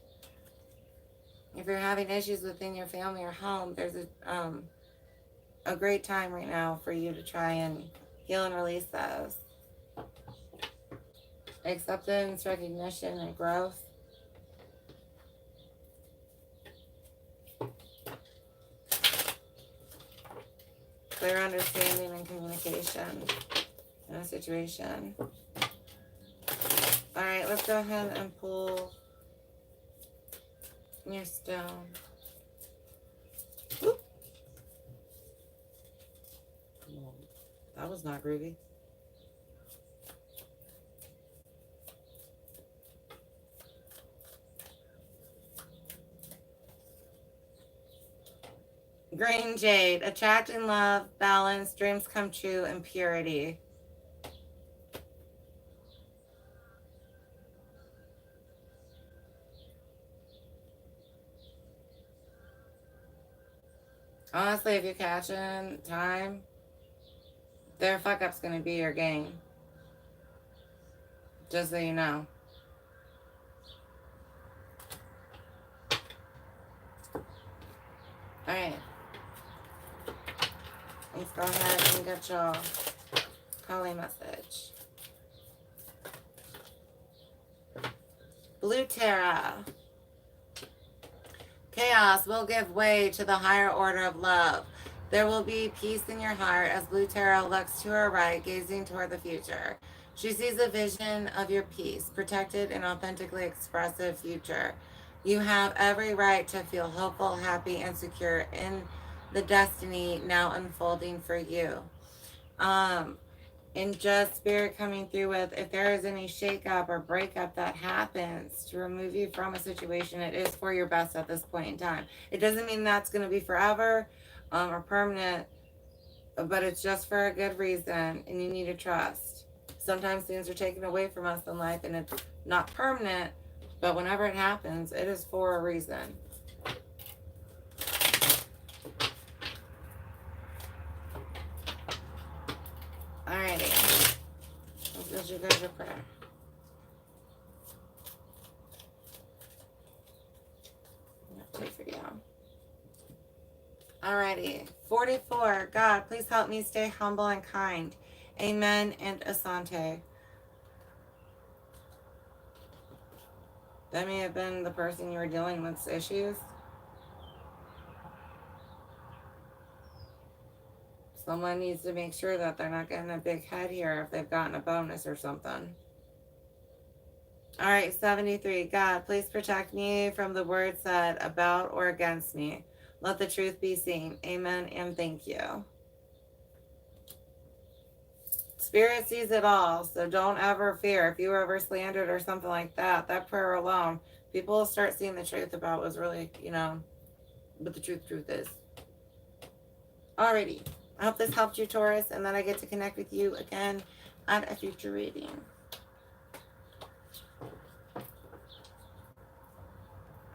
Speaker 1: If you're having issues within your family or home, there's a great time right now for you to try and heal and release those. Acceptance, recognition, and growth. Clear understanding and communication in a situation. Alright, let's go ahead and pull your stone. Whoop. That was not groovy. Green jade, attracting love, balance, dreams come true, and purity. Honestly, if you're catching time, their fuck up's gonna be your game. Just so you know. Alright. Let's go ahead and get your calling message. Blue Terra. Chaos will give way to the higher order of love. There will be peace in your heart as Blue Terra looks to her right, gazing toward the future. She sees a vision of your peace, protected and authentically expressive future. You have every right to feel hopeful, happy, and secure in the destiny now unfolding for you. And just spirit coming through with, if there is any shakeup or breakup that happens to remove you from a situation, it is for your best at this point in time. It doesn't mean that's going to be forever or permanent, but it's just for a good reason, and you need to trust. Sometimes things are taken away from us in life and it's not permanent, but whenever it happens, it is for a reason. Alrighty. Let's get you guys a prayer. Take for you. Alrighty. 44. God, please help me stay humble and kind. Amen and Asante. That may have been the person you were dealing with issues. Someone needs to make sure that they're not getting a big head here if they've gotten a bonus or something. All right, 73. God, please protect me from the words said about or against me. Let the truth be seen. Amen and thank you. Spirit sees it all, so don't ever fear. If you were ever slandered or something like that, that prayer alone, people will start seeing the truth about what's really, But the truth is. Alrighty. I hope this helped you, Taurus, and then I get to connect with you again at a future reading.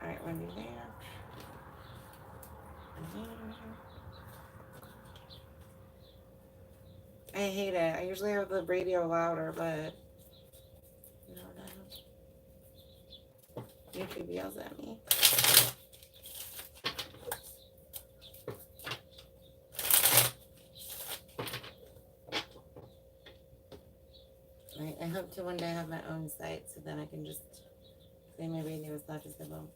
Speaker 1: Alright, Wendy there. I hate it. I usually have the radio louder, but you know, YouTube yells at me. I hope to one day have my own site so then I can just say my radio as loud as I want.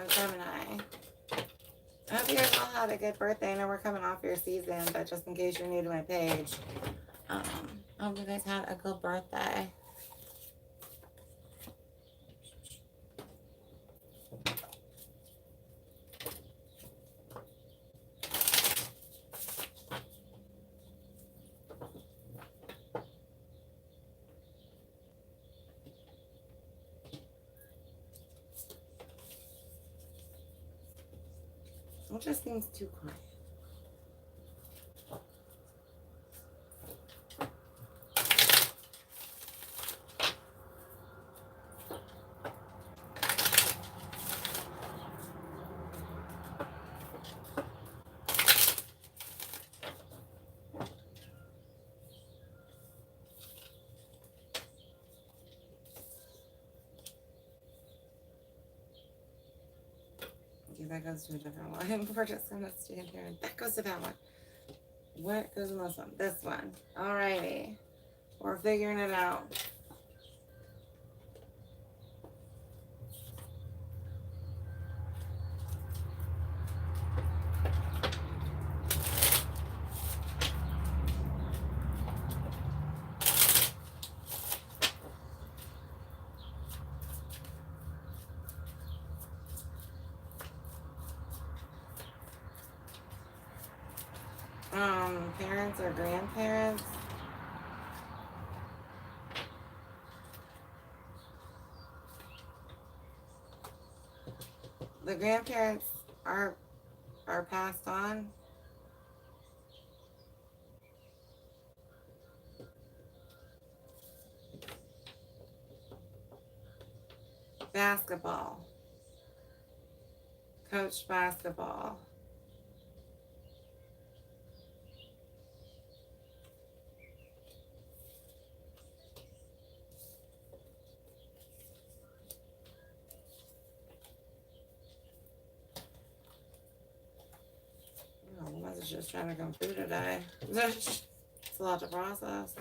Speaker 1: Gemini. I hope you guys all had a good birthday. I know we're coming off your season, but just in case you're new to my page, I hope you guys had a good birthday. It just seems too quiet. That goes to a different one. We're just gonna stand here and that goes to that one. What goes in this one? This one. Alrighty. We're figuring it out. Parents or grandparents. The grandparents are passed on. Basketball. Coached basketball. I was just trying to come through today. It's a lot to process.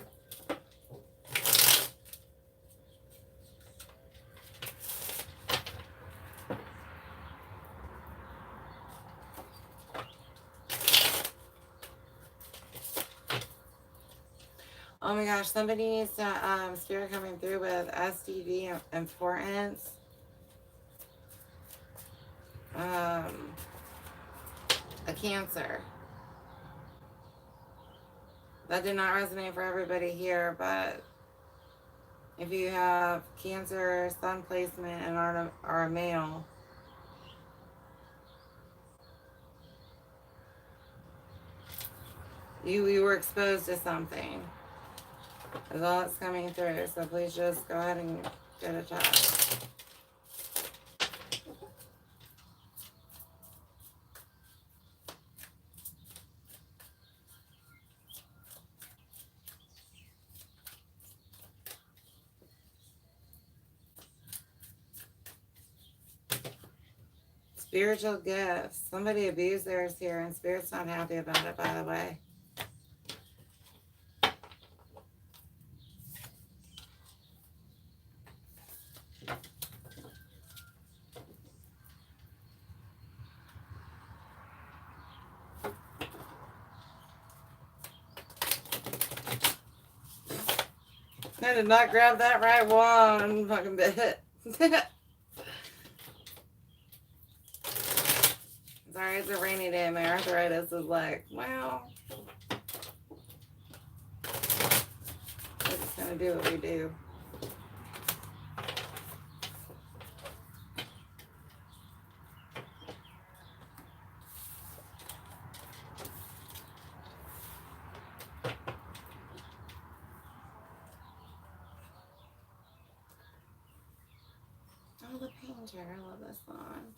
Speaker 1: Oh my gosh, somebody needs to, spirit coming through with STD importance. A cancer. That did not resonate for everybody here, but if you have cancer, sun placement, and are a male, you were exposed to something. That's all that's coming through. So please just go ahead and get a test. Spiritual gifts. Somebody abused theirs here, and Spirit's not happy about it, by the way. I did not grab that right one fucking bit. Sorry, it's a rainy day. My arthritis is like, well, we're just gonna do what we do. Oh, the painter. I love this one.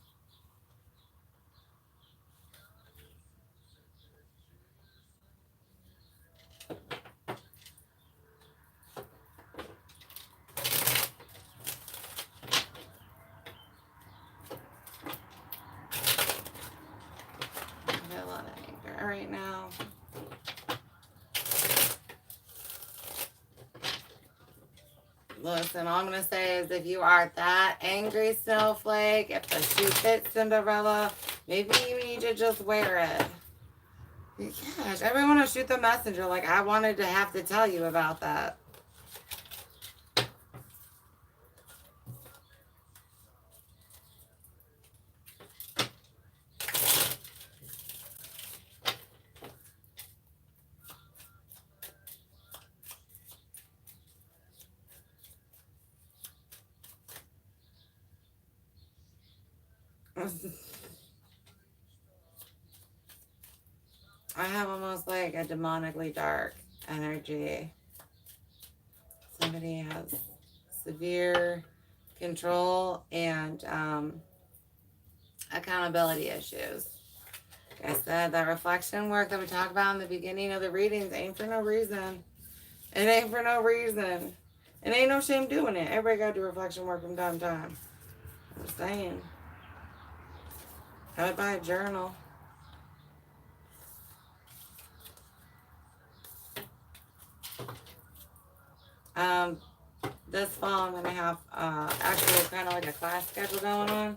Speaker 1: I got a lot of anger right now. Listen, all I'm going to say is if you are that angry snowflake, if the shoe fits Cinderella, maybe you need to just wear it. Gosh, everyone will shoot the messenger. Like, I wanted to have to tell you about that. I have almost like a demonically dark energy. Somebody has severe control and accountability issues. Like I said, that reflection work that we talked about in the beginning of the readings ain't for no reason. It ain't for no reason. It ain't no shame doing it. Everybody got to do reflection work from time to time. I'm just saying. I would buy a journal. This fall I'm going to have actually kind of like a class schedule going on.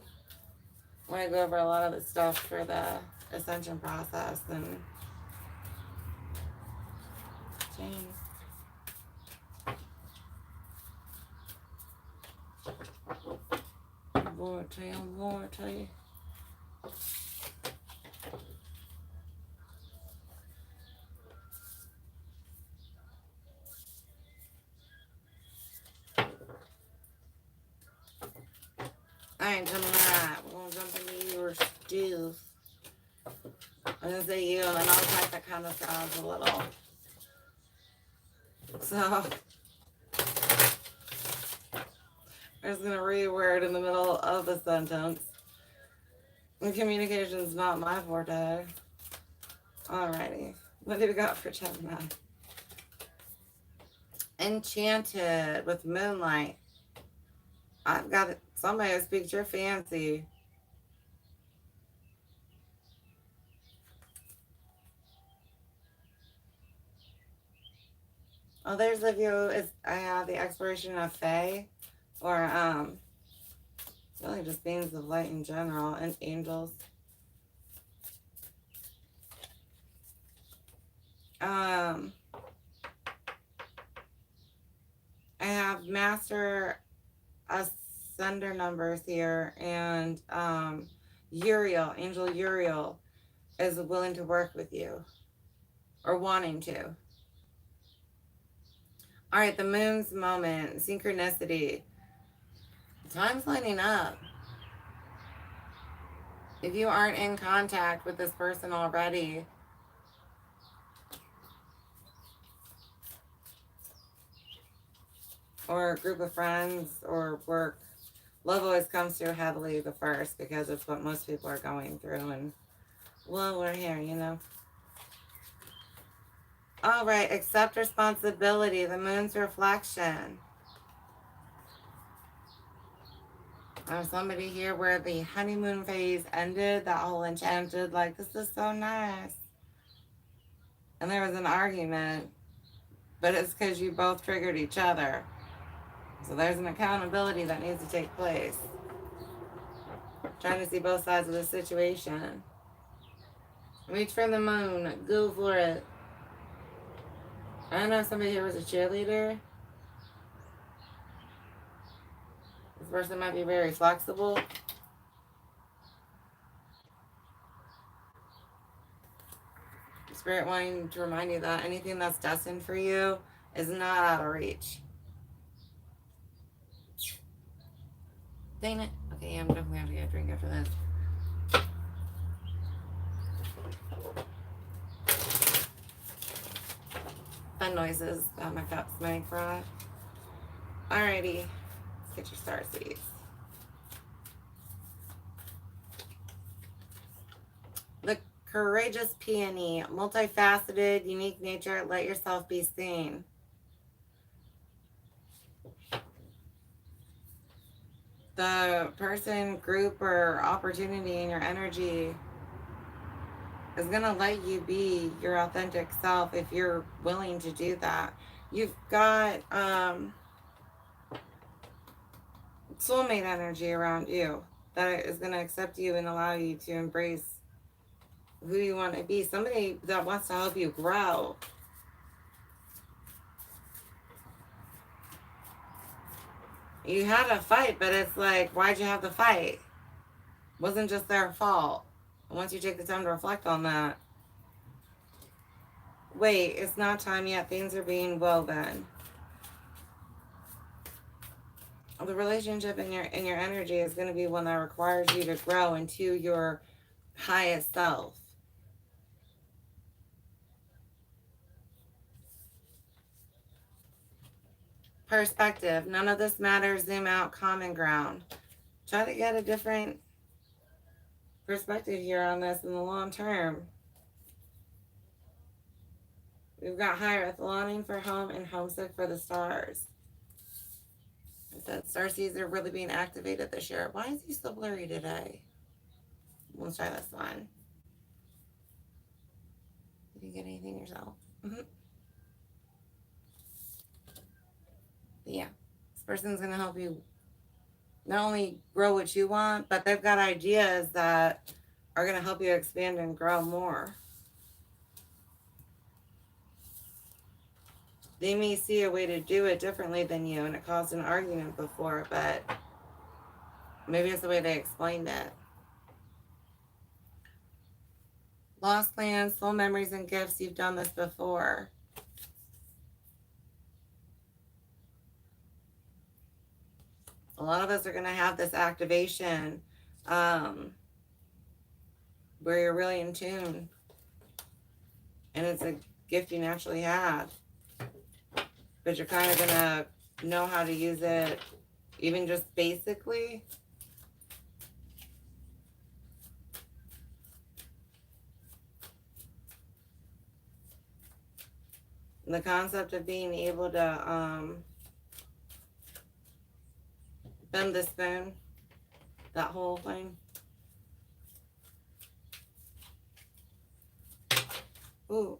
Speaker 1: I'm going to go over a lot of the stuff for the ascension process and change. Vortex. I ain't coming right. We're going to jump into your stew. I'm going to say you, and then I'll type that kind of sounds a little. So, I'm just going to reword in the middle of the sentence. Communication's not my forte. Alrighty. What do we got for Gemini? Enchanted with moonlight. I've got somebody who speaks your fancy. Oh, there's the view. I have the exploration of Fae, or really just beings of light in general, and angels. I have Master Ascender numbers here, and Uriel, Angel Uriel, is willing to work with you, or wanting to. All right, the moon's moment, synchronicity. Time's lining up. If you aren't in contact with this person already, or a group of friends or work, love always comes through heavily the first because it's what most people are going through. And, well, we're here, you know. All right, accept responsibility, the moon's reflection. Somebody here where the honeymoon phase ended, that whole enchanted, like, this is so nice. And there was an argument, but it's because you both triggered each other. So there's an accountability that needs to take place. Trying to see both sides of the situation. Reach for the moon. Go for it. I don't know if somebody here was a cheerleader. This person might be very flexible. Spirit wanting to remind you that anything that's destined for you is not out of reach. Dang it. Okay, I'm definitely have to get a drink after this. Fun noises that my cups make for us. Alrighty. Let's get your star seeds. The courageous peony. Multifaceted, unique nature. Let yourself be seen. The person, group, or opportunity in your energy is going to let you be your authentic self if you're willing to do that. You've got soulmate energy around you that is going to accept you and allow you to embrace who you want to be. Somebody that wants to help you grow. You had a fight, but it's like, why'd you have the fight? Wasn't just their fault. And once you take the time to reflect on that, wait, it's not time yet. Things are being woven. The relationship in your energy is going to be one that requires you to grow into your highest self. Perspective. None of this matters. Zoom out. Common ground. Try to get a different perspective here on this in the long term. We've got higher longing for home and homesick for the stars. It said starseeds are really being activated this year. Why is he so blurry today? Let's try this one. Did you get anything yourself? Yeah. This person's going to help you not only grow what you want, but they've got ideas that are going to help you expand and grow more. They may see a way to do it differently than you, and it caused an argument before, but maybe it's the way they explained it. Lost plans, soul memories, and gifts. You've done this before. A lot of us are going to have this activation where you're really in tune. And it's a gift you naturally have. But you're kind of going to know how to use it, even just basically. The concept of being able to bend the spoon, that whole thing. Ooh,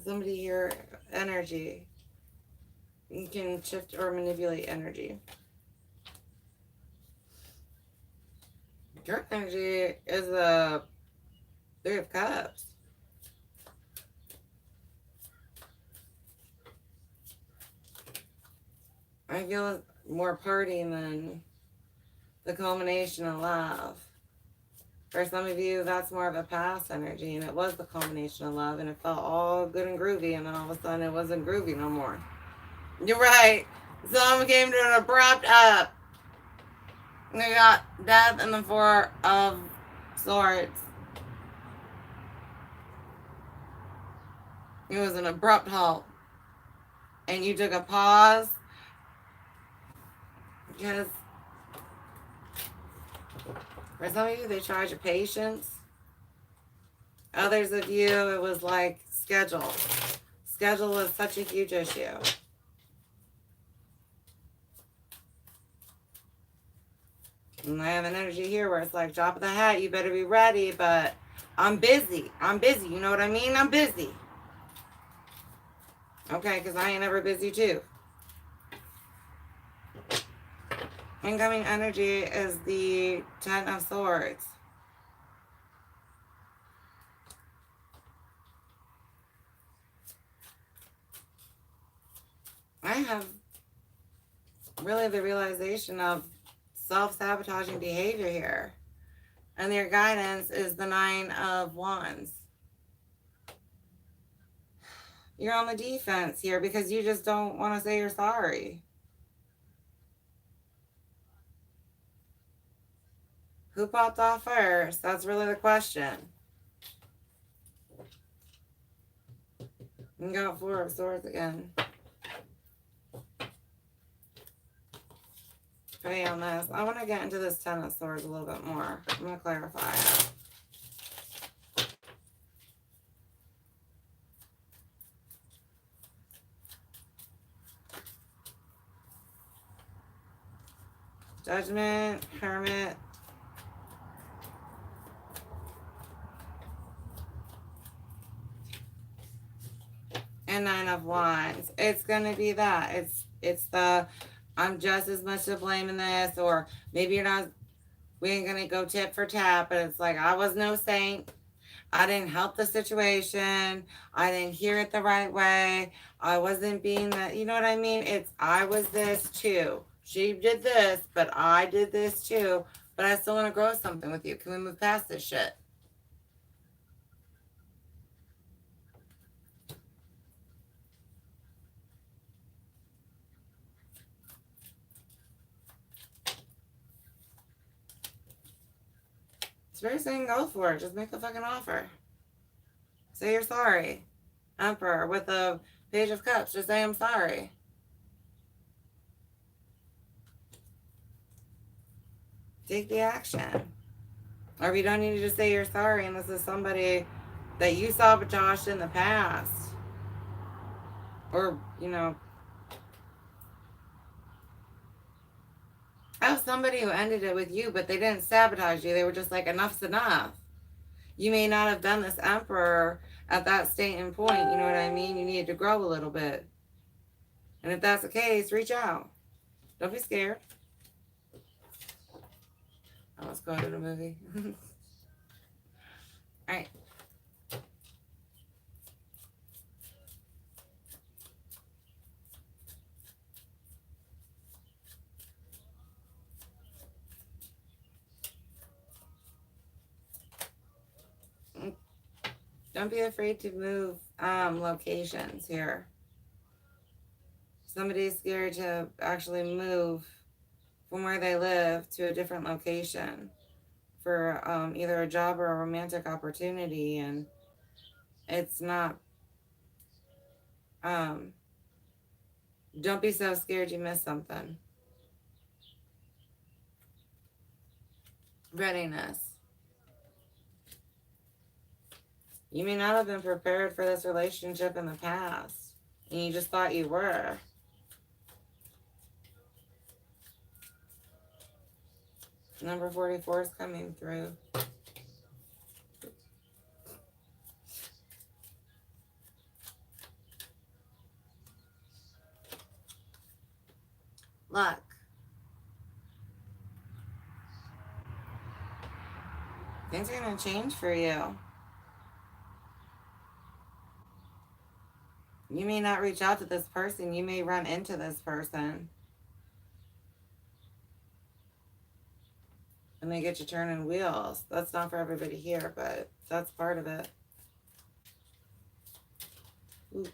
Speaker 1: somebody here, energy. You can shift or manipulate energy. Your energy is a Three of Cups. I feel more partying than the culmination of love. For some of you, that's more of a past energy, and it was the culmination of love, and it felt all good and groovy, and then all of a sudden it wasn't groovy no more. You're right. Someone came to an abrupt up. We got Death and the Four of Swords. It was an abrupt halt. And you took a pause. Because for some of you, they charge your patience. Others of you, it was like schedule. Schedule was such a huge issue. And I have an energy here where it's like, drop of the hat, you better be ready, but I'm busy. I'm busy. You know what I mean? I'm busy. Okay, because I ain't ever busy too. Incoming energy is the Ten of Swords. I have really the realization of self-sabotaging behavior here. And their guidance is the Nine of Wands. You're on the defense here because you just don't want to say you're sorry. Who popped off first? That's really the question. You got Four of Swords again. Pray on this. I want to get into this Ten of Swords a little bit more. I'm going to clarify it. Judgment, Hermit, and Nine of Wands. It's going to be that. It's the, I'm just as much to blame in this, or maybe you're not, we ain't going to go tit for tat, but it's like, I was no saint. I didn't help the situation. I didn't hear it the right way. I wasn't being that, you know what I mean? It's, I was this too. She did this, but I did this too. But I still want to grow something with you. Can we move past this shit? Spirit saying go for it. Just make a fucking offer. Say you're sorry. Emperor with a Page of Cups. Just say I'm sorry. Take the action. Or if you don't need to just say you're sorry and this is somebody that you sabotaged in the past. Or, you know, I have somebody who ended it with you, but they didn't sabotage you. They were just like, enough's enough. You may not have been this emperor at that state and point. You know what I mean? You needed to grow a little bit. And if that's the case, reach out. Don't be scared. Oh, let's go to the movie. All right. Don't be afraid to move locations here. Somebody's scared to actually move from where they live to a different location for either a job or a romantic opportunity, and it's not, don't be so scared you miss something. Readiness. You may not have been prepared for this relationship in the past, and you just thought you were. Number 44 is coming through. Luck. Things are going to change for you. You may not reach out to this person. You may run into this person. And they get you turning wheels. That's not for everybody here, but that's part of it. Ooh.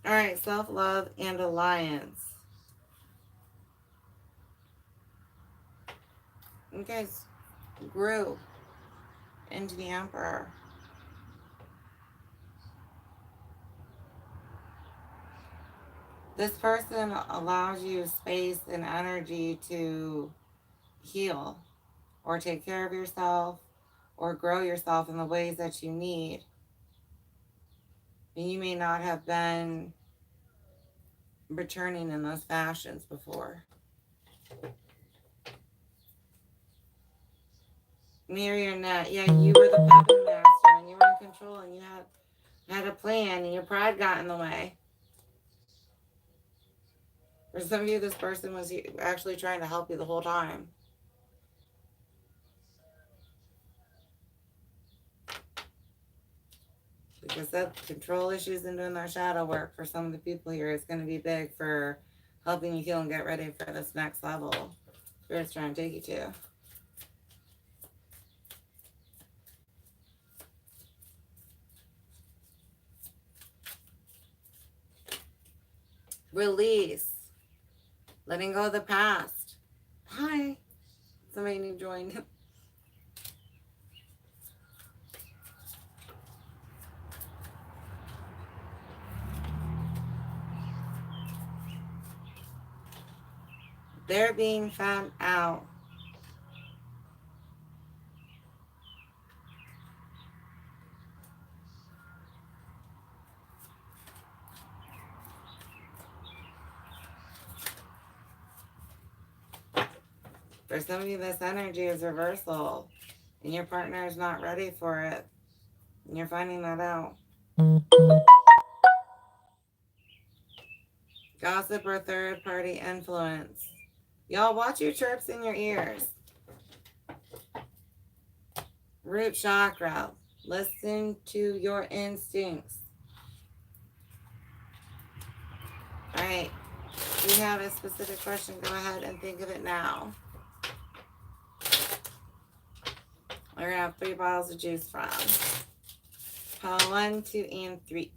Speaker 1: All right, self-love and alliance. You guys grew into the Emperor. This person allows you space and energy to heal or take care of yourself or grow yourself in the ways that you need. And you may not have been returning in those fashions before. marionette. Yeah, you were the puppet master, and you were in control, and you had a plan, and your pride got in the way. For some of you, this person was actually trying to help you the whole time. Because that control issues and doing their shadow work for some of the people here is going to be big for helping you heal and get ready for this next level Spirit's trying to take you to. Release. Letting go of the past. Hi. Somebody new joined. They're being found out. For some of you, this energy is reversal, and your partner is not ready for it. And you're finding that out. Gossip or third-party influence. Y'all, watch your chirps in your ears. Root chakra. Listen to your instincts. All right. If you have a specific question, go ahead and think of it now. We're going to have 3 bottles of juice from pile 1, 2, and 3.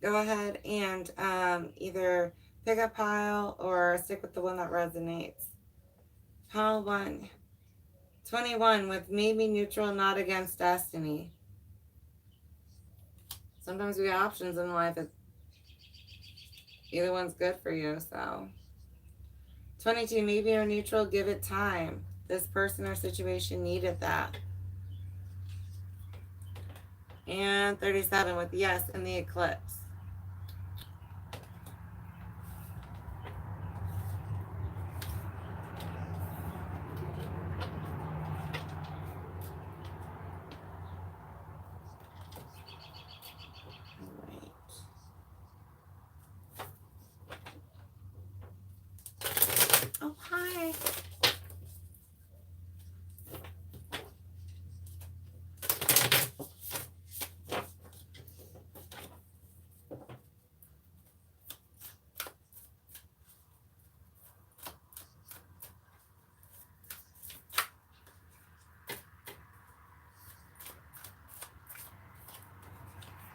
Speaker 1: Go ahead and either pick a pile or stick with the one that resonates. Pile 1. 21, with maybe neutral, not against destiny. Sometimes we have options in life. Either one's good for you, so. 22, maybe or neutral, give it time. This person or situation needed that. And 37, with yes in the eclipse. Oh, hi.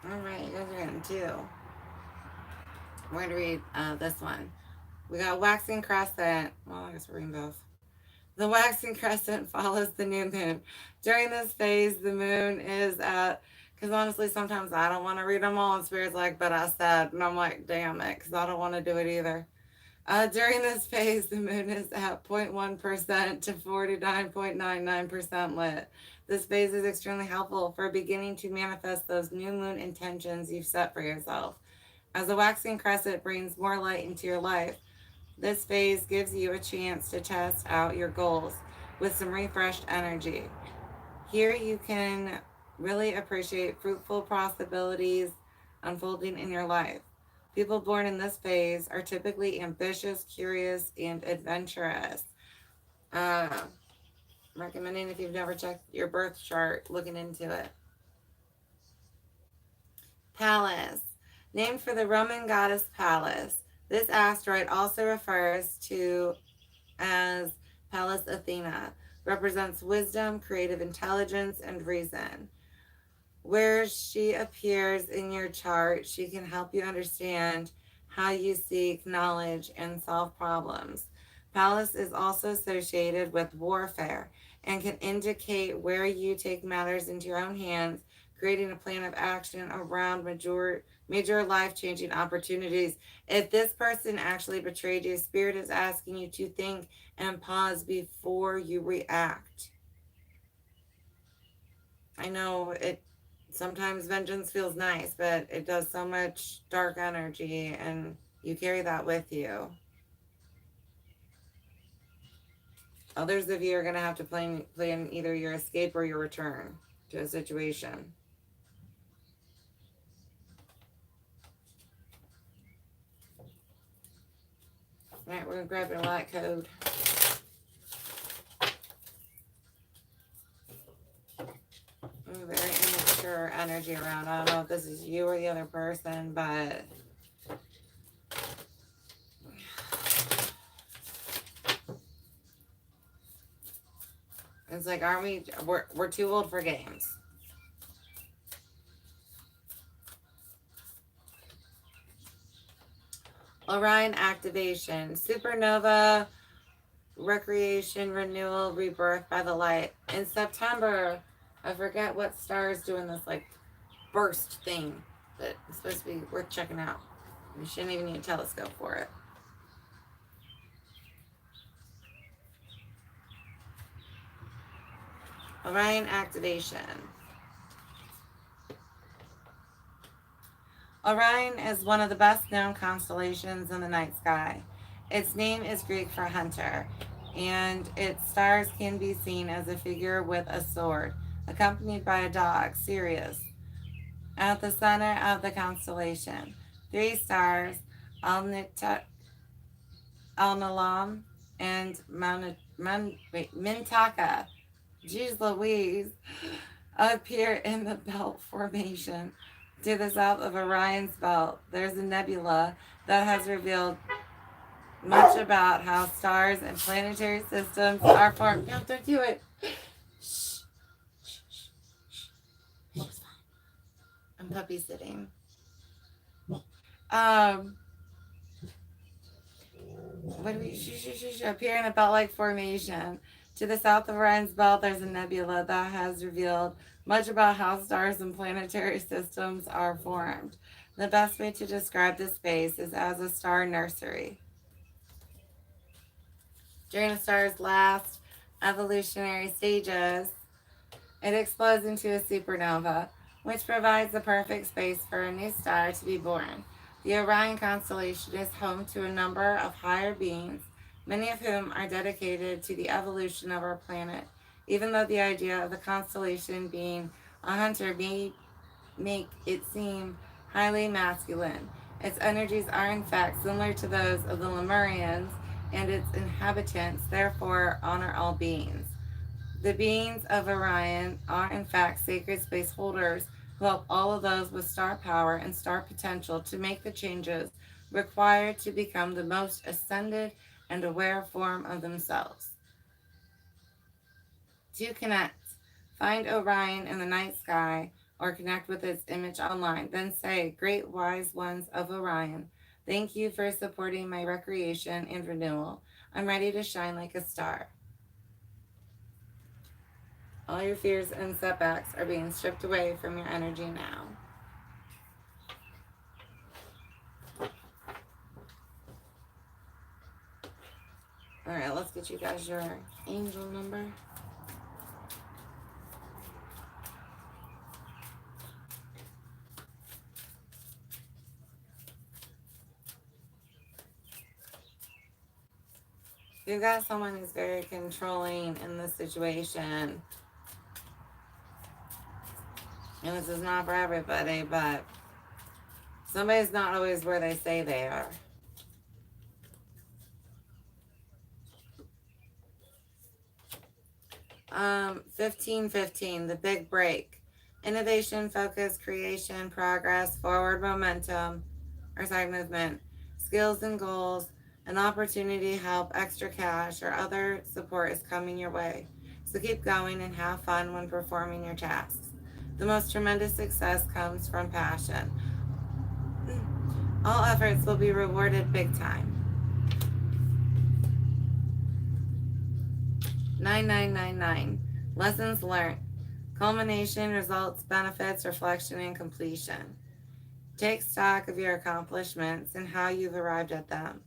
Speaker 1: All right, you guys are getting 2. We're going to read this one. We got waxing crescent. Well, I guess we're reading both. The waxing crescent follows the new moon. During this phase, the moon is at, because honestly, sometimes I don't want to read them all, and Spirit's like, but I said, and I'm like, damn it, because I don't want to do it either. During this phase, the moon is at 0.1% to 49.99% lit. This phase is extremely helpful for beginning to manifest those new moon intentions you've set for yourself. As the waxing crescent brings more light into your life, this phase gives you a chance to test out your goals with some refreshed energy. Here you can really appreciate fruitful possibilities unfolding in your life. People born in this phase are typically ambitious, curious, and adventurous. Recommending, if you've never checked your birth chart, looking into it. Pallas. Named for the Roman goddess Pallas, this asteroid also refers to as Pallas Athena, represents wisdom, creative intelligence, and reason. Where she appears in your chart, she can help you understand how you seek knowledge and solve problems. Pallas is also associated with warfare and can indicate where you take matters into your own hands, creating a plan of action around major life-changing opportunities. If this person actually betrayed you, Spirit is asking you to think and pause before you react. I know it sometimes vengeance feels nice, but it does so much dark energy, and you carry that with you. Others of you are going to have to plan either your escape or your return to a situation. All right, we're going to grab your light code. Very immature energy around. I don't know if this is you or the other person, but it's like, we're too old for games. Orion activation, supernova, recreation, renewal, rebirth by the light. In September, I forget what star is doing this like burst thing, but it's supposed to be worth checking out. You shouldn't even need a telescope for it. Orion activation. Orion is one of the best known constellations in the night sky. Its name is Greek for hunter, and its stars can be seen as a figure with a sword, accompanied by a dog, Sirius, at the center of the constellation. 3 stars, Alnilam and Mintaka, geez Louise, appear in the belt formation. To the south of Orion's belt, there's a nebula that has revealed much about how stars and planetary systems are formed. No, don't do it. Shh. Shh. Shh. Shh. It's fine. I'm puppy sitting. Appear in a belt-like formation. To the south of Orion's belt, there's a nebula that has revealed much about how stars and planetary systems are formed. The best way to describe this space is as a star nursery. During a star's last evolutionary stages, it explodes into a supernova, which provides the perfect space for a new star to be born. The Orion constellation is home to a number of higher beings, many of whom are dedicated to the evolution of our planet. Even though the idea of the constellation being a hunter may make it seem highly masculine, its energies are in fact similar to those of the Lemurians, and its inhabitants therefore honor all beings. The beings of Orion are in fact sacred space holders who help all of those with star power and star potential to make the changes required to become the most ascended and aware form of themselves. To connect, find Orion in the night sky or connect with its image online. Then say, Great Wise Ones of Orion, thank you for supporting my recreation and renewal. I'm ready to shine like a star. All your fears and setbacks are being stripped away from your energy now. All right, let's get you guys your angel number. You've got someone who's very controlling in this situation. And this is not for everybody, but somebody's not always where they say they are. Um, 1515, the big break. Innovation, focus, creation, progress, forward momentum, movement, skills and goals, an opportunity, help, extra cash, or other support is coming your way. So keep going and have fun when performing your tasks. The most tremendous success comes from passion. All efforts will be rewarded big time. 9999. Lessons learned. Culmination, results, benefits, reflection, and completion. Take stock of your accomplishments and how you've arrived at them.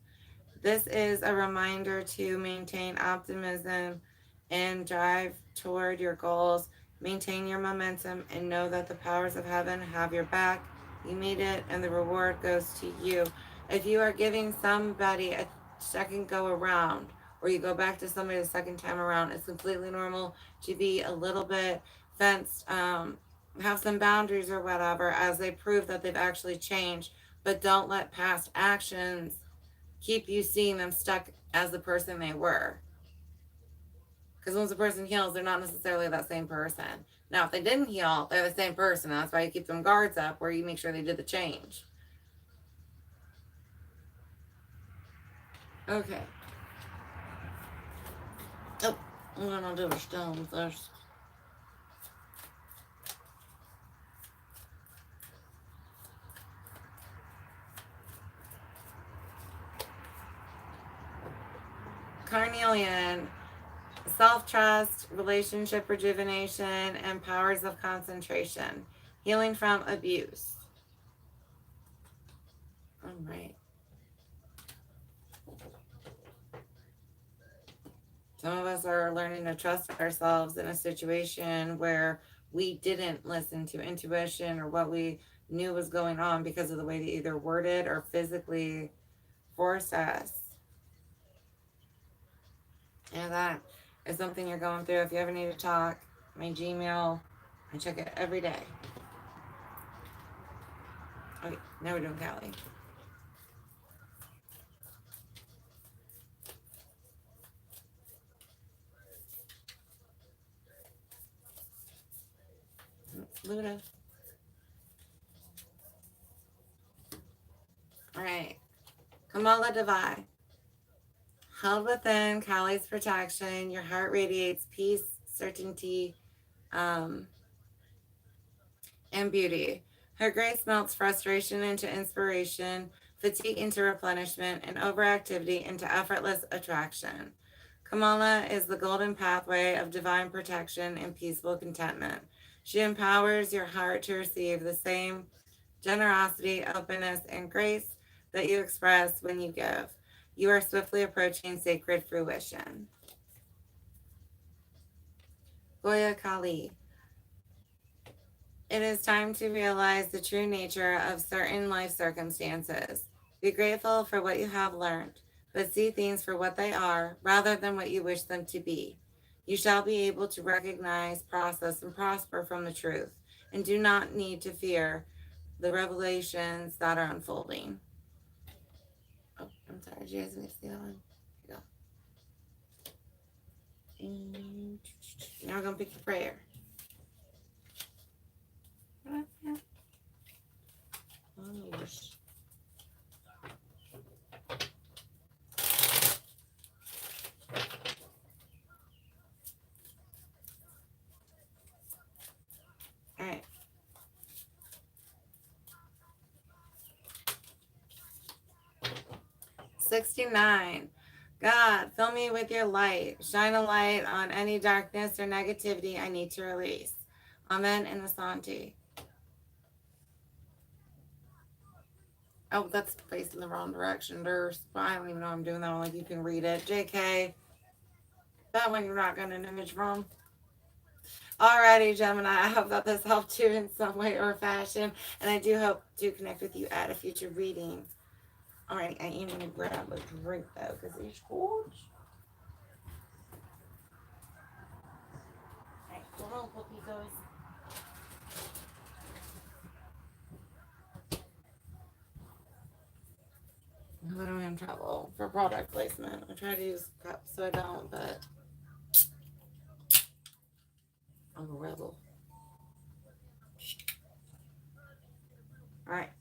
Speaker 1: This is a reminder to maintain optimism and drive toward your goals. Maintain your momentum and know that the powers of heaven have your back. You made it, and the reward goes to you. If you are giving somebody a second go around, or you go back to somebody the second time around, it's completely normal to be a little bit fenced, have some boundaries or whatever as they prove that they've actually changed. But don't let past actions keep you seeing them stuck as the person they were. Because once a person heals, they're not necessarily that same person. Now, if they didn't heal, they're the same person. That's why you keep them guards up, where you make sure they did the change. Okay. Oh, I'm going to do a stone first. Carnelian, self-trust, relationship rejuvenation, and powers of concentration. Healing from abuse. All right. Some of us are learning to trust ourselves in a situation where we didn't listen to intuition or what we knew was going on because of the way they either worded or physically forced us. And that is something you're going through. If you ever need to talk, my Gmail, I check it every day. Okay, now we're doing Callie. Luna. All right. Kamala Devai. Held within Kali's protection, your heart radiates peace, certainty, and beauty. Her grace melts frustration into inspiration, fatigue into replenishment, and overactivity into effortless attraction. Kamala is the golden pathway of divine protection and peaceful contentment. She empowers your heart to receive the same generosity, openness, and grace that you express when you give. You are swiftly approaching sacred fruition. Goya Kali. It is time to realize the true nature of certain life circumstances. Be grateful for what you have learned, but see things for what they are rather than what you wish them to be. You shall be able to recognize, process, and prosper from the truth, and do not need to fear the revelations that are unfolding. Oh, I'm sorry. Did you guys miss the other one? Here you go. And now we're going to pick your prayer. All right. $69. God, fill me with your light. Shine a light on any darkness or negativity I need to release. Amen and Asante. Oh, that's facing the wrong direction. I don't even know I'm doing that one. Like, you can read it. JK. That one you're not going to image from. Alrighty, Gemini. I hope that this helped you in some way or fashion. And I do hope to connect with you at a future reading. Alright, I am going to grab a drink, though, because it's cold. Alright, hold on, puppy goes. I don't have trouble for product placement. I try to use cups so I don't, but I'm a rebel. Alright.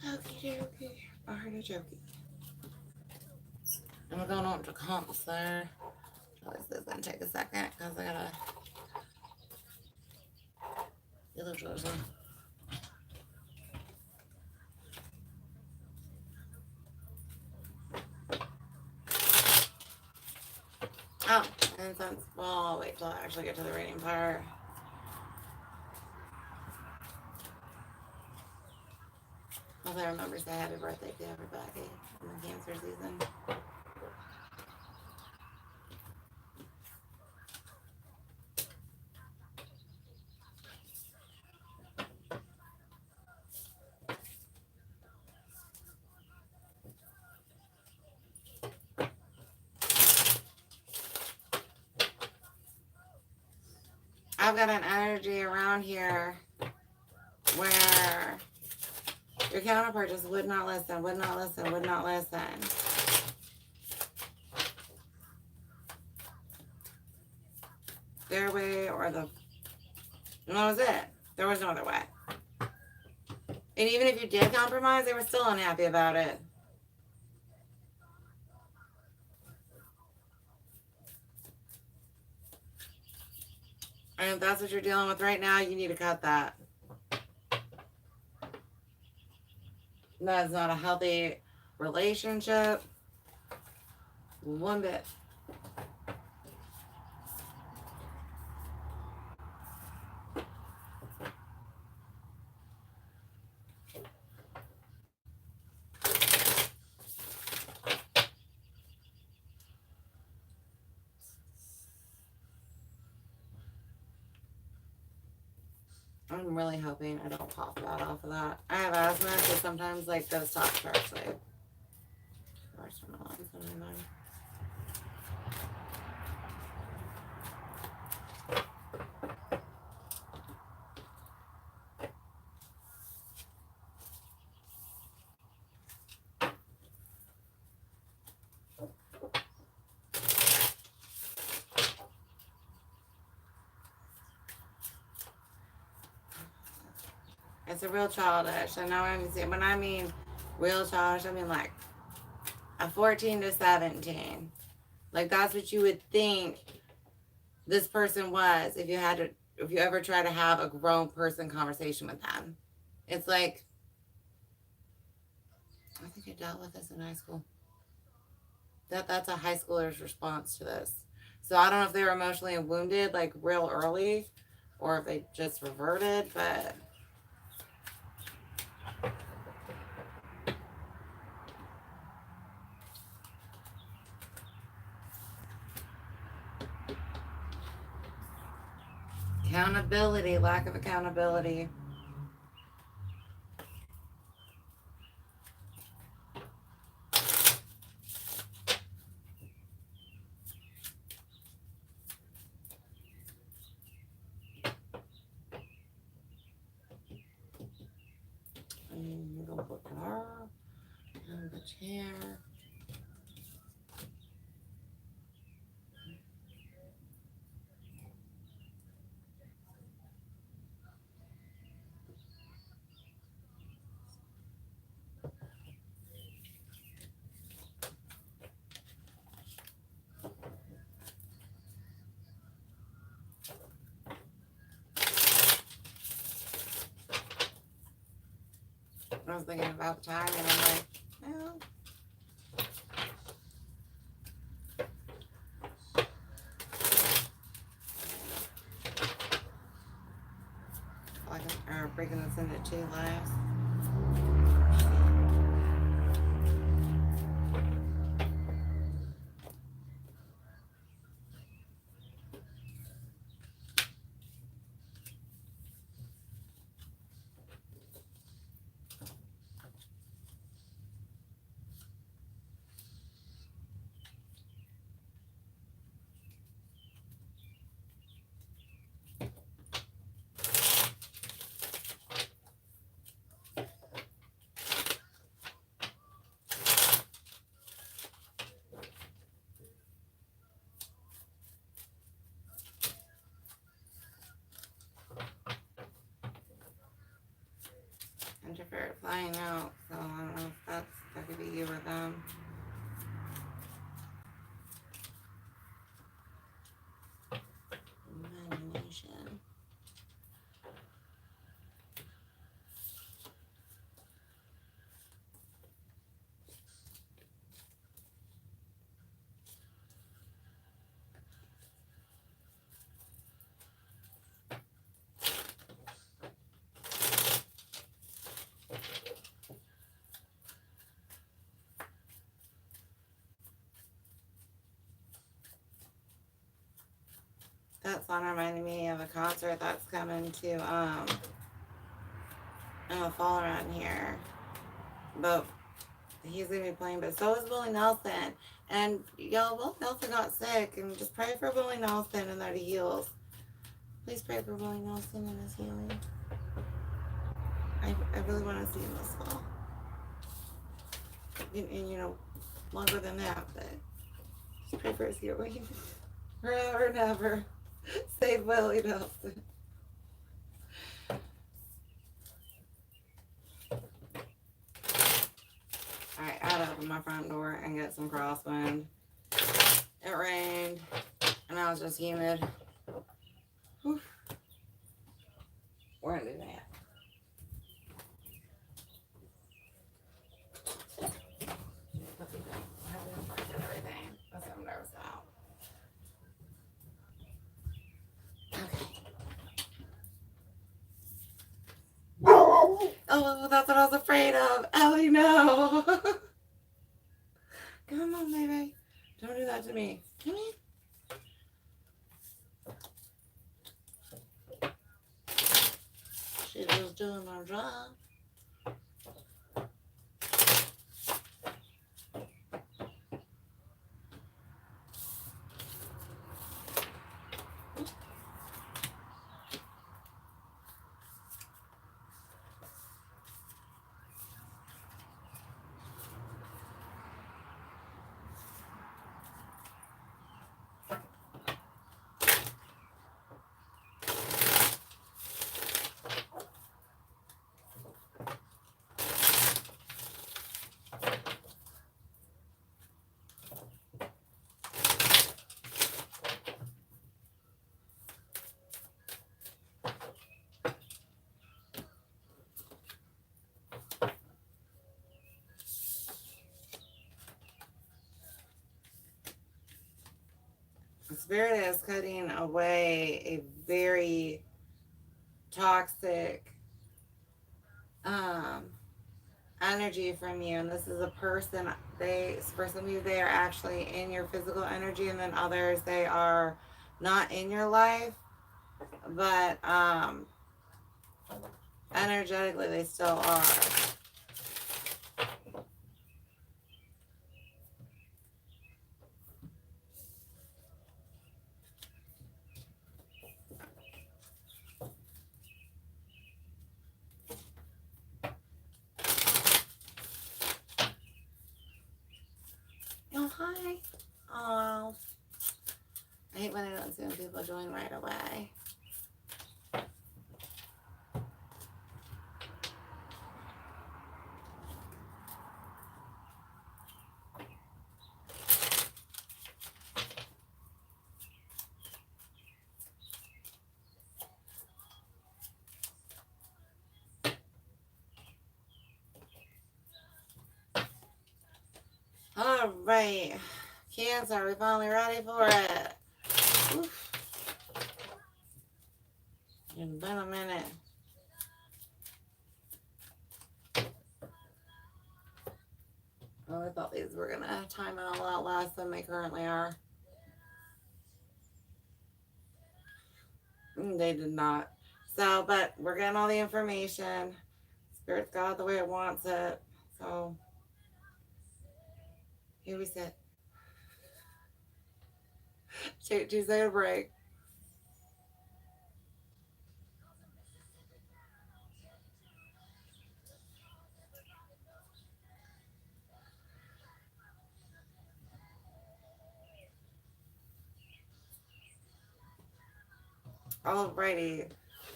Speaker 1: Okie dokie. Alrighty jokey. And we're going on to comps there. This is going to take a second because I gotta get the chosen. Oh, and since, well, I'll wait till I actually get to the reading part. Hope I remember to say happy birthday to everybody in the Cancer season. I've got an energy around here where your counterpart just would not listen, would not listen, would not listen. Their way or the... And that was it. There was no other way. And even if you did compromise, they were still unhappy about it. And if that's what you're dealing with right now, you need to cut that. That is not a healthy relationship. One bit. I'm really hoping I don't pop that off of that. I have asthma, so sometimes like those top charts, like, it's a real childish. I know when I mean real childish, I mean like a 14 to 17. Like that's what you would think this person was if you ever try to have a grown person conversation with them. It's like, I think I dealt with this in high school. That's a high schooler's response to this. So I don't know if they were emotionally wounded like real early or if they just reverted, but accountability, lack of accountability. I'm gonna put her on the chair. I was thinking about time and I'm like, well, or breaking this into two lives. Introvert flying out, so I don't know if that could be you or them. Imagination. That song reminded me of a concert that's coming to in the fall around here. But he's gonna be playing, but so is Willie Nelson. And y'all, Willie Nelson got sick, and just pray for Willie Nelson and that he heals. Please pray for Willie Nelson and his healing. I really want to see him this fall. And you know, longer than that, but just pray for his healing. Forever and ever. Save Willie Nelson. Alright, I had to open my front door and get some crosswind. It rained, and I was just humid. Whew. We're gonna do that. Everything. That's what I'm nervous about. Okay. Oh, that's what I was afraid of. Ellie, no. Come on, baby. Don't do that to me. Come here. She was doing her job. Spirit is cutting away a very toxic energy from you. And this is a person, for some of you, they are actually in your physical energy, and then others, they are not in your life, but energetically they still are. Oh, hi. Oh, I hate when I don't see when people join right away. All right, Cancer, are we finally ready for it? Oof. It's been a minute. Oh, I thought these were gonna time out a lot less than they currently are. They did not. So, but we're getting all the information. Spirit's got it the way it wants it. So, here we sit. Take Tuesday a break. Alrighty,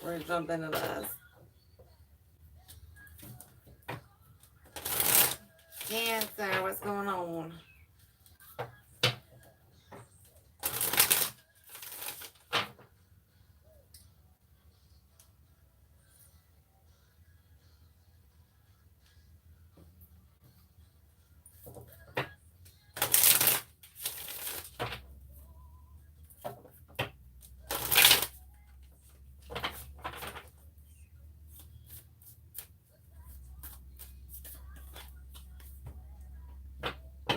Speaker 1: we're gonna jump into this. Cancer, what's going on?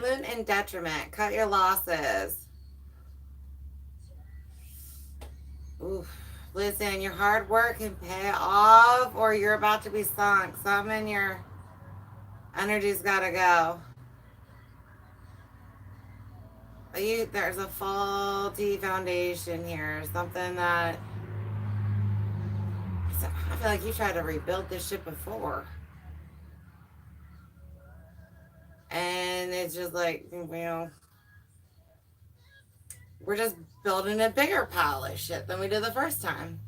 Speaker 1: Moon in detriment. Cut your losses. Oof. Listen, your hard work can pay off, or you're about to be sunk. Some in your energy's got to go. There's a faulty foundation here. Something that I feel like you tried to rebuild this shit before. And it's just like, well, we're just building a bigger pile of shit than we did the first time.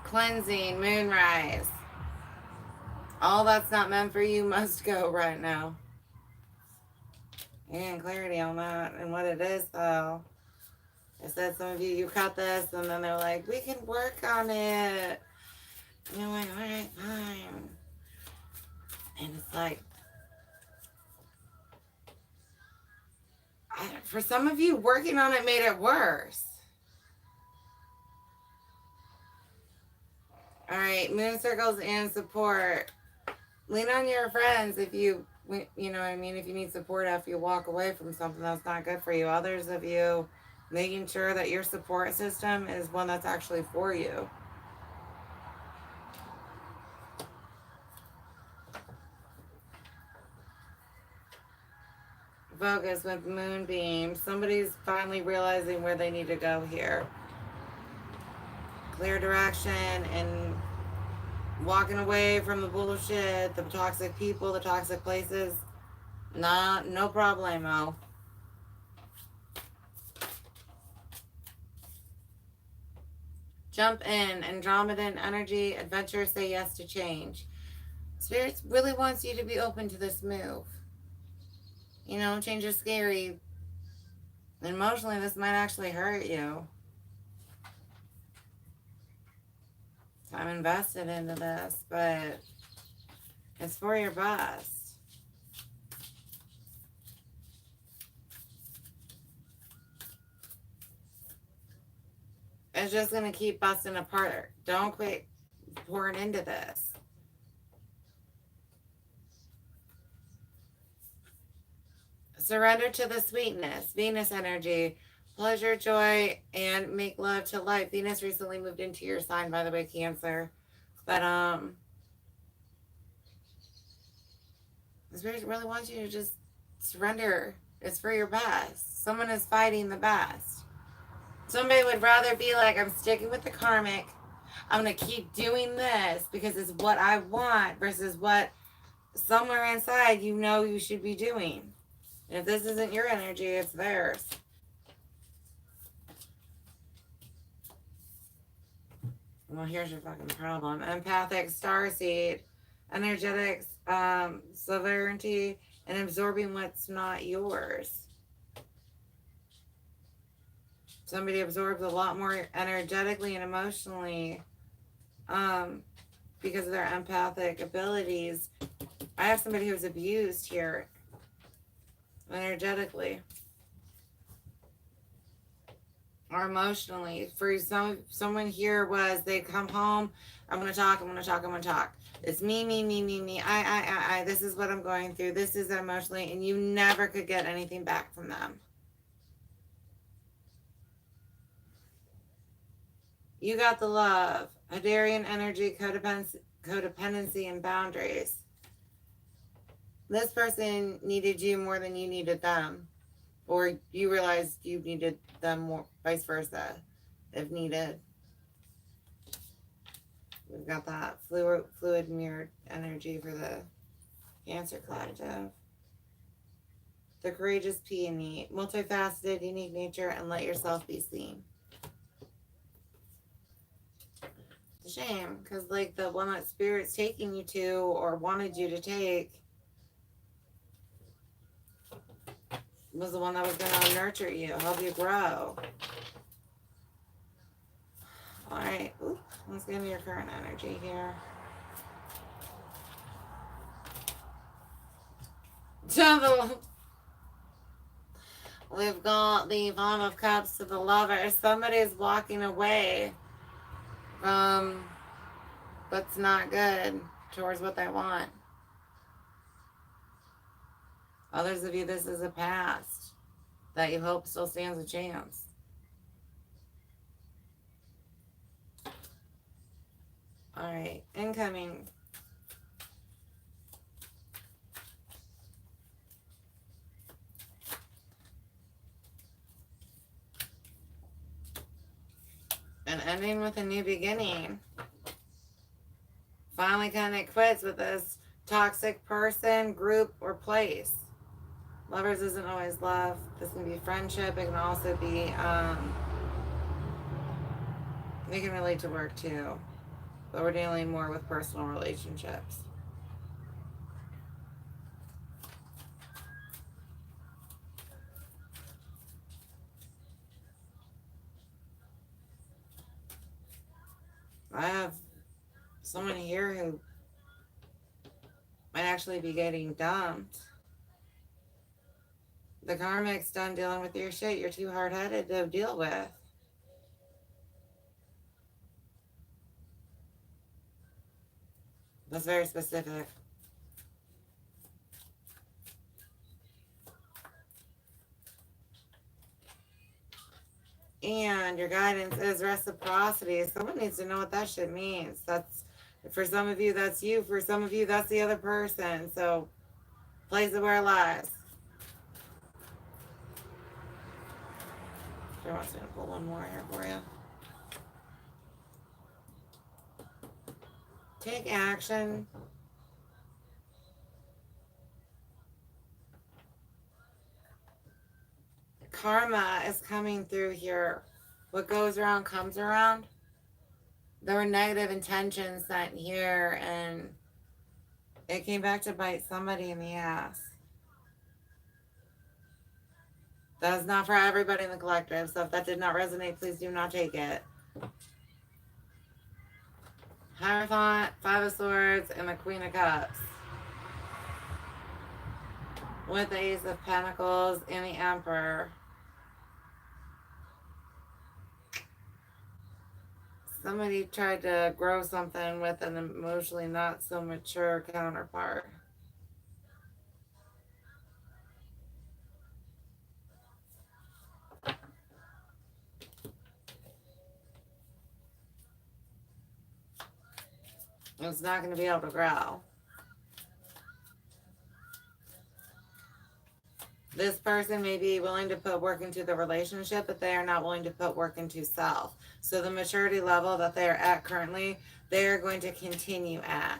Speaker 1: Cleansing, moonrise. All that's not meant for you must go right now. And clarity on that and what it is, though. I said some of you cut this and then they're like, we can work on it. And you're like, all right, fine. And it's like, for some of you, working on it made it worse. All right, moon circles and support. Lean on your friends if you know what I mean, if you need support after you walk away from something that's not good for you. Others of you, making sure that your support system is one that's actually for you. Focus with moonbeams. Somebody's finally realizing where they need to go here. Clear direction and walking away from the bullshit, the toxic people, the toxic places. No problemo. Jump in, Andromedan energy, adventure, say yes to change. Spirit really wants you to be open to this move. You know, change is scary. Emotionally, this might actually hurt you. I'm invested into this, but it's for your best. It's just going to keep busting apart. Don't quit pouring into this. Surrender to the sweetness. Venus energy. Pleasure, joy, and make love to life. Venus recently moved into your sign, by the way, Cancer. But the Spirit really wants you to just surrender. It's for your best. Someone is fighting the best. Somebody would rather be like, I'm sticking with the karmic. I'm going to keep doing this because it's what I want versus what somewhere inside you know you should be doing. And if this isn't your energy, it's theirs. Well, here's your fucking problem. Empathic starseed, energetics, sovereignty, and absorbing what's not yours. Somebody absorbs a lot more energetically and emotionally because of their empathic abilities. I have somebody who's abused here energetically or emotionally. For someone here was they come home, I'm gonna talk. It's me. I. This is what I'm going through. This is emotionally, and you never could get anything back from them. You got the love. Hadarian energy, codependency, and boundaries. This person needed you more than you needed them. Or you realized you needed them more, vice versa, if needed. We've got that fluid mirrored energy for the Cancer collective. The courageous peony, multifaceted, unique nature, and let yourself be seen. It's a shame, because like the one that Spirit's taking you to or wanted you to take was the one that was going to nurture you, help you grow. All right, let's give me your current energy here. We've got the Five of Cups to the Lover. Somebody's walking away from what's not good towards what they want. Others of you, this is a past that you hope still stands a chance. All right, incoming. An ending with a new beginning. Finally kind of quits with this toxic person, group, or place. Lovers isn't always love. This can be friendship. It can also be, it can relate to work too. But we're dealing more with personal relationships. I have someone here who might actually be getting dumped. The karmic's done dealing with your shit. You're too hard-headed to deal with. That's very specific. And your guidance is reciprocity. Someone needs to know what that shit means. That's, for some of you, that's you. For some of you, that's the other person. So, place it where it lies. I want to pull one more here for you. Take action. Karma is coming through here. What goes around comes around. There were negative intentions sent here, and it came back to bite somebody in the ass. That is not for everybody in the collective, so if that did not resonate, please do not take it. Hierophant, Five of Swords, and the Queen of Cups. With the Ace of Pentacles and the Emperor. Somebody tried to grow something with an emotionally not so mature counterpart. It's not going to be able to grow. This person may be willing to put work into the relationship, but they are not willing to put work into self. So the maturity level that they are at currently, they are going to continue at.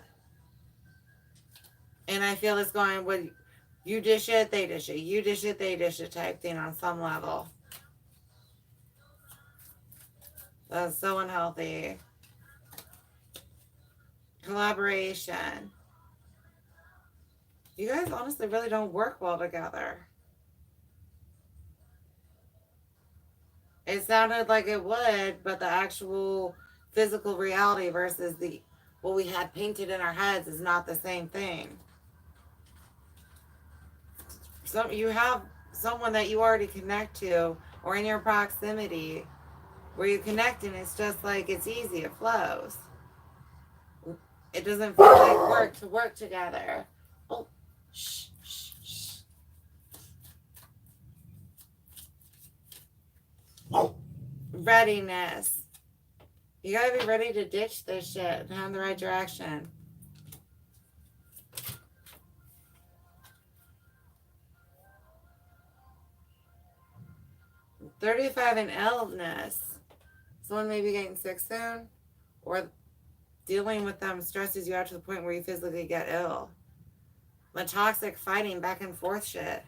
Speaker 1: And I feel it's going with you dish it, they dish it. You dish it, they dish it type thing on some level. That's so unhealthy. Collaboration. You guys honestly really don't work well together. It sounded like it would, but the actual physical reality versus the what we had painted in our heads is not the same thing. So you have someone that you already connect to or in your proximity where you connect, and it's just like it's easy, it flows. It doesn't feel like work to work together. Oh, shh, shh, shh. Readiness. You gotta be ready to ditch this shit and head in the right direction. $35 in illness. Someone may be getting sick soon, or dealing with them stresses you out to the point where you physically get ill. The toxic fighting back and forth shit.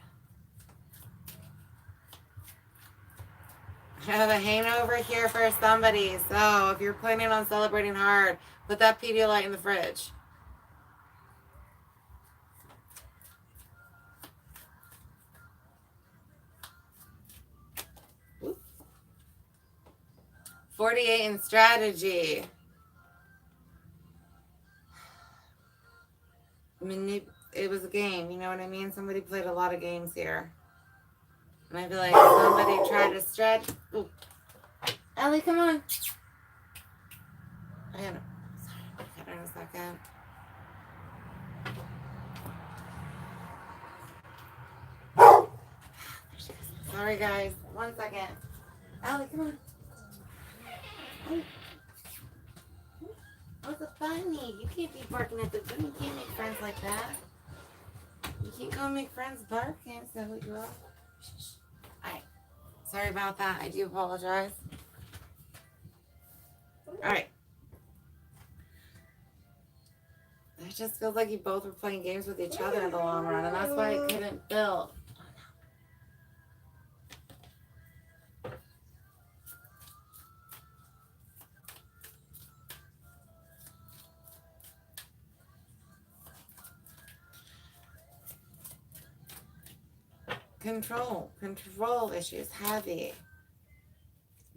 Speaker 1: I have a hangover here for somebody, so if you're planning on celebrating hard, put that Pedialyte in the fridge. Ooh. 48 in strategy. It was a game, you know what I mean? Somebody played a lot of games here. And I feel like somebody tried to stretch. Ooh. Ellie, come on. I got her in a second. Sorry, guys. 1 second. Ellie, come on. Ellie. What's a bunny? You can't be barking at the bunny. You can't make friends like that. You can't go make friends barking. So who you are? Alright. Sorry about that. I do apologize. just feels like you both were playing games with each other in the long run, and that's why it couldn't build. Control issues, heavy.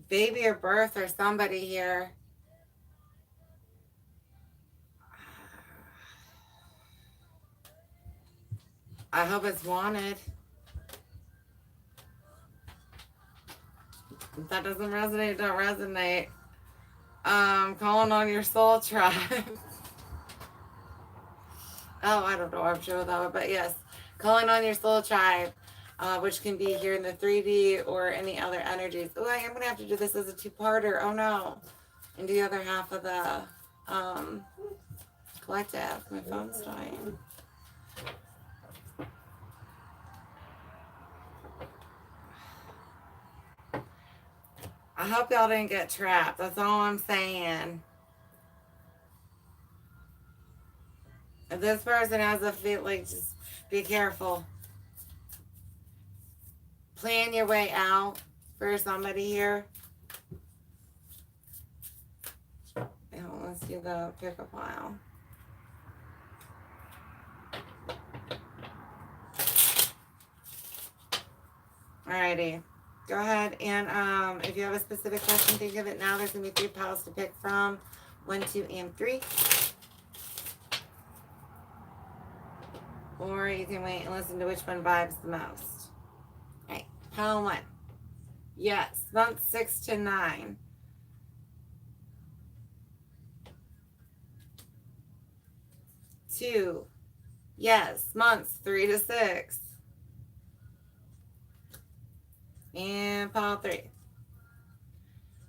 Speaker 1: Baby or birth or somebody here. I hope it's wanted. If that doesn't resonate, don't resonate. Calling on your soul tribe. Oh, I don't know. I'm sure that one, but yes, calling on your soul tribe, which can be here in the 3D or any other energies. Oh, I am gonna have to do this as a two-parter. Oh no, and do the other half of the collective. My phone's dying. I hope y'all didn't get trapped. That's all I'm saying. If this person has a feel, like, just be careful. Plan your way out for somebody here. Let's do the pick a pile. Alrighty. Go ahead and if you have a specific question, think of it now. There's going to be 3 piles to pick from. 1, 2, and 3. Or you can wait and listen to which one vibes the most. Alright, pile 1. Yes, month 6 to 9. 2. Yes, months 3 to 6. And pile 3.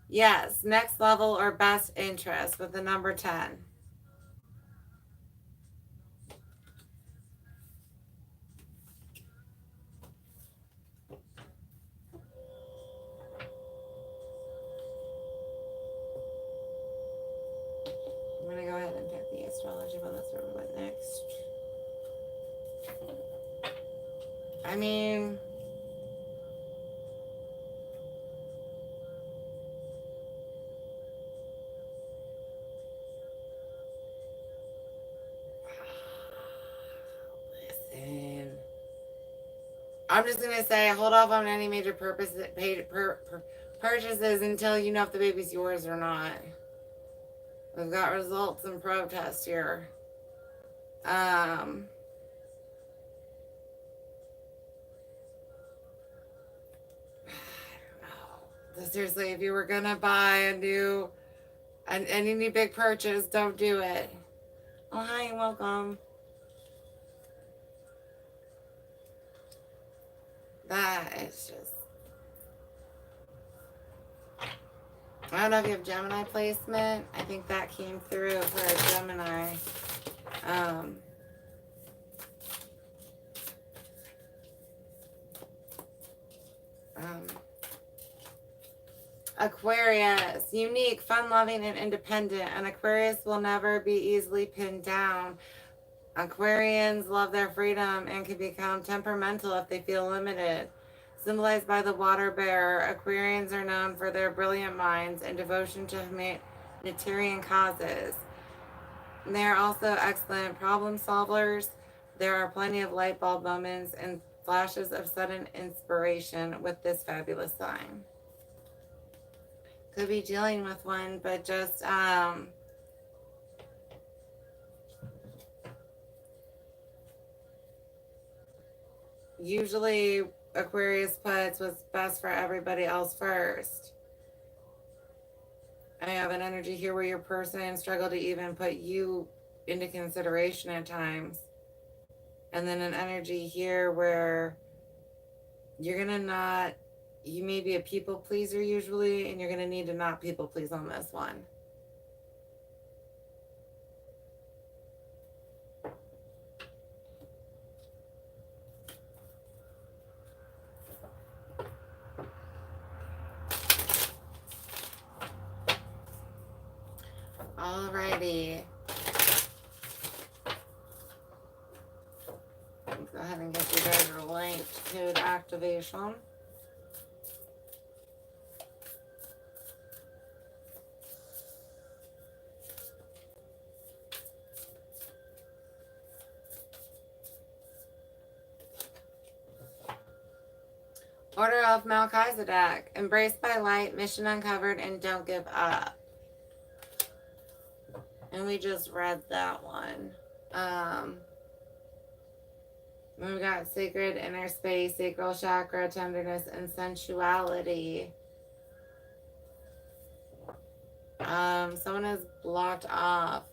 Speaker 1: Yes, next level or best interest with the number 10. I'm going to go ahead and pick the astrology one. That's where we went next. I mean, listen. I'm just going to say hold off on any major purchases until you know if the baby's yours or not. We've got results and protest here. I don't know. Seriously, if you were going to buy any new big purchase, don't do it. Oh, hi and welcome. That is just... I don't know if you have Gemini placement. I think that came through for a Gemini. Aquarius, unique, fun-loving, and independent. An Aquarius will never be easily pinned down. Aquarians love their freedom and can become temperamental if they feel limited. Symbolized by the water bearer, Aquarians are known for their brilliant minds and devotion to humanitarian causes. And they are also excellent problem solvers. There are plenty of light bulb moments and flashes of sudden inspiration with this fabulous sign. Could be dealing with one, but just usually Aquarius puts what's best for everybody else first. I have an energy here where your person struggled to even put you into consideration at times. And then an energy here where you're going to not, you may be a people pleaser usually, and you're going to need to not people please on this one. Alrighty. gratitude activation. Order of Melchizedek. Embraced by light, mission uncovered, and don't give up. And we just read that one. We've got sacred inner space, sacral chakra, tenderness, and sensuality. Someone has blocked off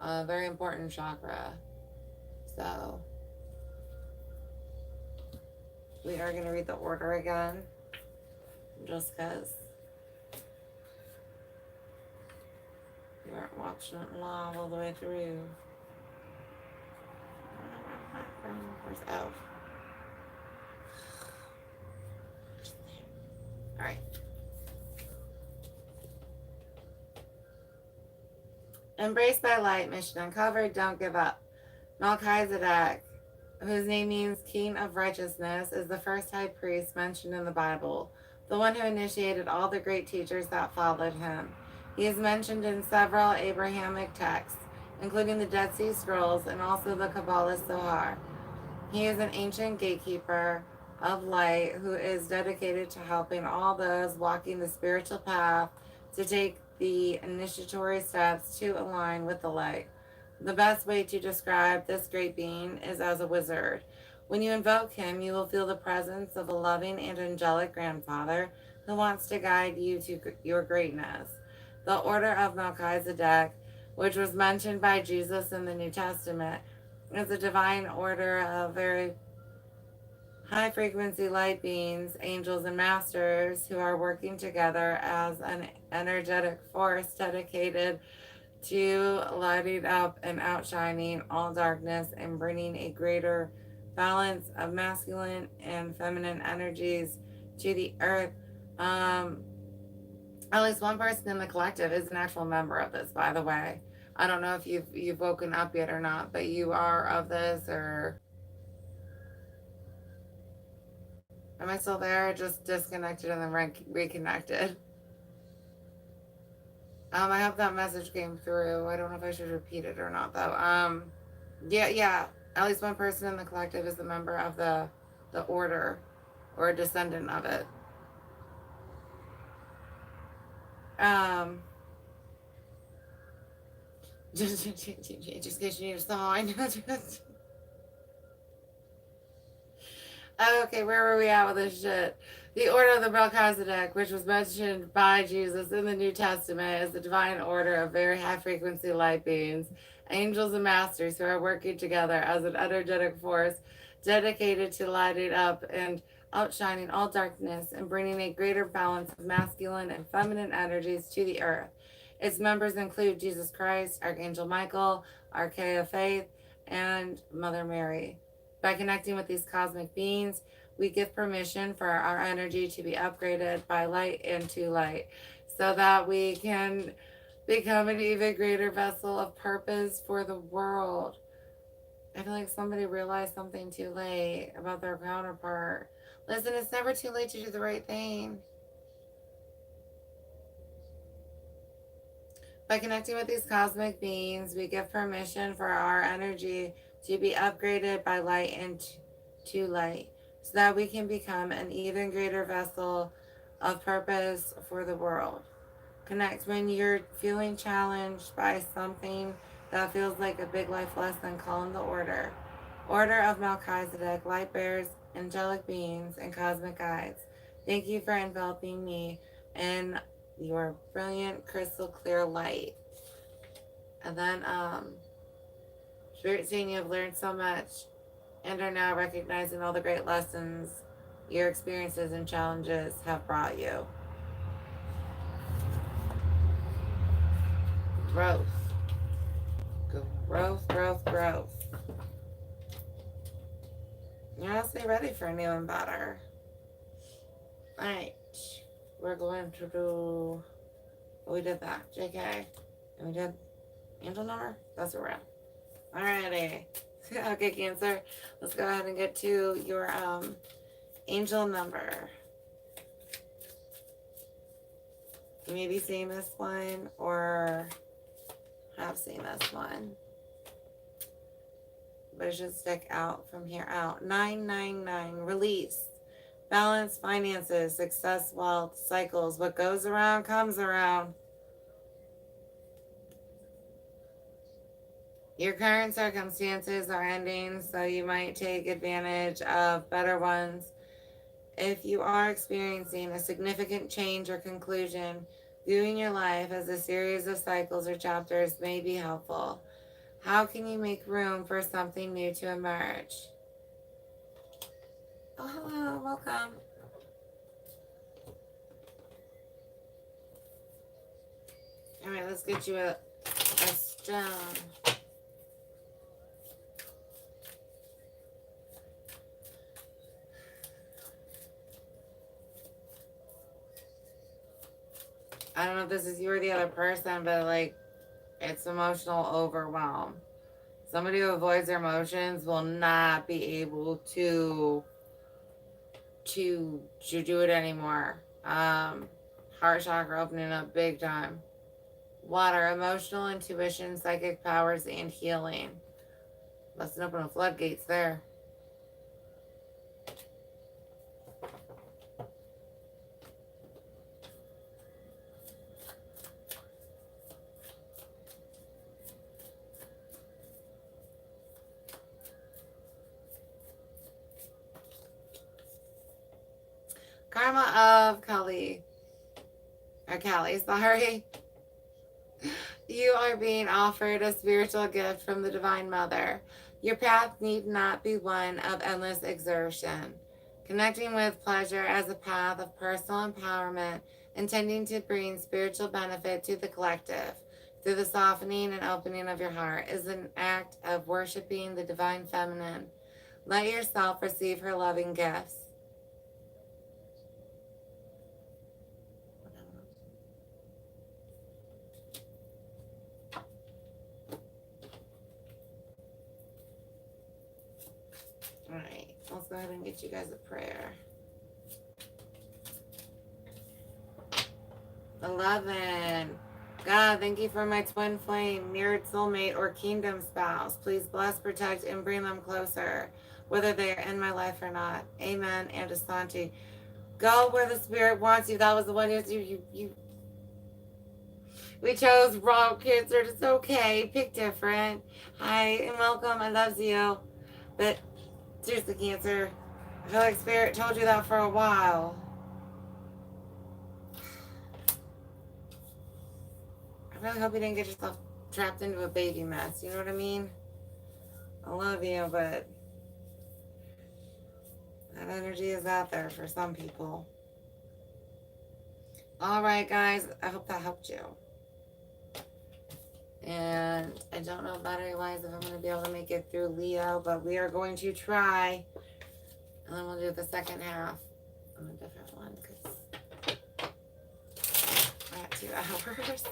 Speaker 1: a very important chakra. So we are going to read the order again, just because you weren't watching it live all the way through. Where's L? All right. Embraced by light, mission uncovered, don't give up. Melchizedek, whose name means King of Righteousness, is the first high priest mentioned in the Bible, the one who initiated all the great teachers that followed him. He is mentioned in several Abrahamic texts, including the Dead Sea Scrolls and also the Kabbalah Zohar. He is an ancient gatekeeper of light who is dedicated to helping all those walking the spiritual path to take the initiatory steps to align with the light. The best way to describe this great being is as a wizard. When you invoke him, you will feel the presence of a loving and angelic grandfather who wants to guide you to your greatness. The Order of Melchizedek, which was mentioned by Jesus in the New Testament, is a divine order of very high frequency light beings, angels, and masters who are working together as an energetic force dedicated to lighting up and outshining all darkness and bringing a greater balance of masculine and feminine energies to the earth. At least one person in the collective is an actual member of this, by the way. I don't know if you've woken up yet or not, but you are of this, or am I still there? Just disconnected and then reconnected. I hope that message came through. I don't know if I should repeat it or not, though. Yeah. At least one person in the collective is a member of the order or a descendant of it. Just in case you need a sign. Okay, where were we at with this shit? The Order of the Melchizedek, which was mentioned by Jesus in the New Testament, is the divine order of very high frequency light beings, angels and masters who are working together as an energetic force dedicated to lighting up and outshining all darkness and bringing a greater balance of masculine and feminine energies to the earth. Its members include Jesus Christ, Archangel Michael, Archea of Faith, and Mother Mary. By connecting with these cosmic beings, we give permission for our energy to be upgraded by light into light so that we can become an even greater vessel of purpose for the world. I feel like somebody realized something too late about their counterpart. Listen, it's never too late to do the right thing. By connecting with these cosmic beings, we give permission for our energy to be upgraded by light into light so that we can become an even greater vessel of purpose for the world. Connect when you're feeling challenged by something that feels like a big life lesson. Call in the order. Order of Melchizedek, light bearers, angelic beings, and cosmic guides. Thank you for enveloping me in your brilliant crystal clear light. And then Spirit saying you have learned so much and are now recognizing all the great lessons your experiences and challenges have brought you. Growth. You're honestly ready for new and better. Alright. We're going to do... we did that. JK. And we did angel number? That's what we're at. Alrighty. Okay, Cancer. Let's go ahead and get to your angel number. You may be seeing this one or have seen this one, but it should stick out from here out. 999, release, balance, finances, success, wealth, cycles. What goes around comes around. Your current circumstances are ending, so you might take advantage of better ones. If you are experiencing a significant change or conclusion, viewing your life as a series of cycles or chapters may be helpful. How can you make room for something new to emerge? Oh, hello, welcome. All right, let's get you a stone. I don't know if this is you or the other person, but like, it's emotional overwhelm. Somebody who avoids their emotions will not be able to do it anymore. Heart chakra opening up big time. Water, emotional intuition, psychic powers, and healing. Busting open the floodgates there. Karma of Kali. Or Kali, sorry. You are being offered a spiritual gift from the Divine Mother. Your path need not be one of endless exertion. Connecting with pleasure as a path of personal empowerment, intending to bring spiritual benefit to the collective through the softening and opening of your heart, is an act of worshiping the Divine Feminine. Let yourself receive her loving gifts. All right, let's go ahead and get you guys a prayer. 11. God, thank you for my twin flame, mirrored soulmate, or kingdom spouse. Please bless, protect, and bring them closer, whether they are in my life or not. Amen and Asante. Go where the Spirit wants you. That was the one you we chose wrong, Cancer. It's okay. Pick different. Hi and welcome. I love you. But seriously, Cancer, I feel like Spirit told you that for a while. I really hope you didn't get yourself trapped into a baby mess. You know what I mean? I love you, but that energy is out there for some people. All right, guys. I hope that helped you. And I don't know battery-wise if I'm going to be able to make it through Leo, but we are going to try. And then we'll do the second half on a different one because I got 2 hours.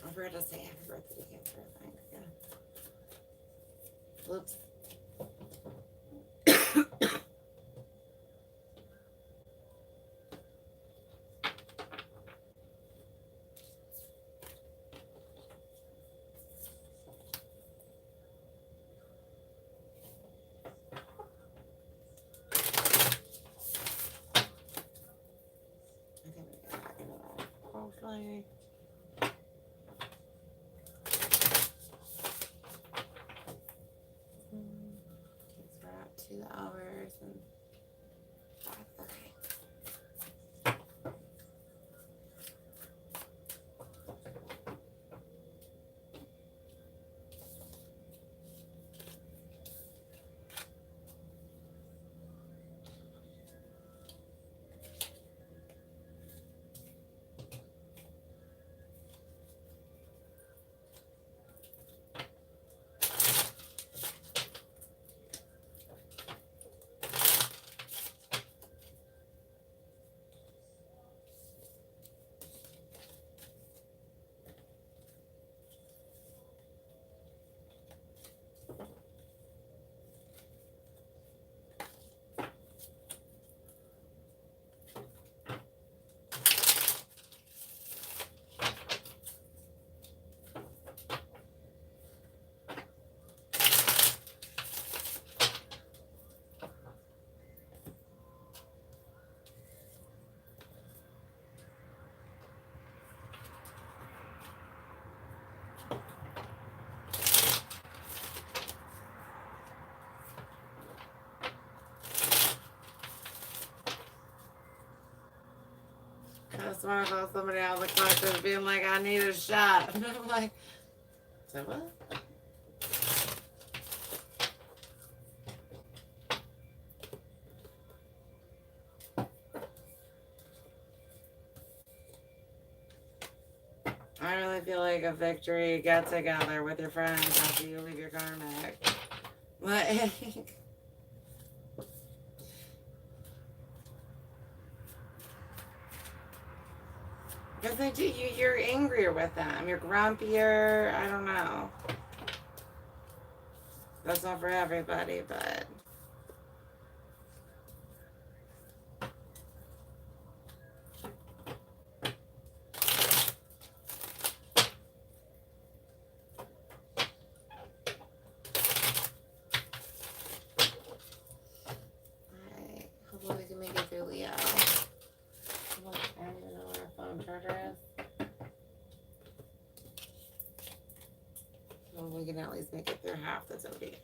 Speaker 1: I forgot to say happy birthday to Cancer, I think. Yeah. Whoops. really. We're at 2 hours and 5. Okay. I swear I saw somebody out of the closet being like, I need a shot. And I'm like, so what? I really feel like a victory get together with your friends after you leave your karmic. Like, because they do, you're angrier with them. You're grumpier. I don't know. That's not for everybody, but. Alright, hopefully we can make it through Leo. Look, I don't even know where our phone charger is. Well, we can at least make it through half the zodiac.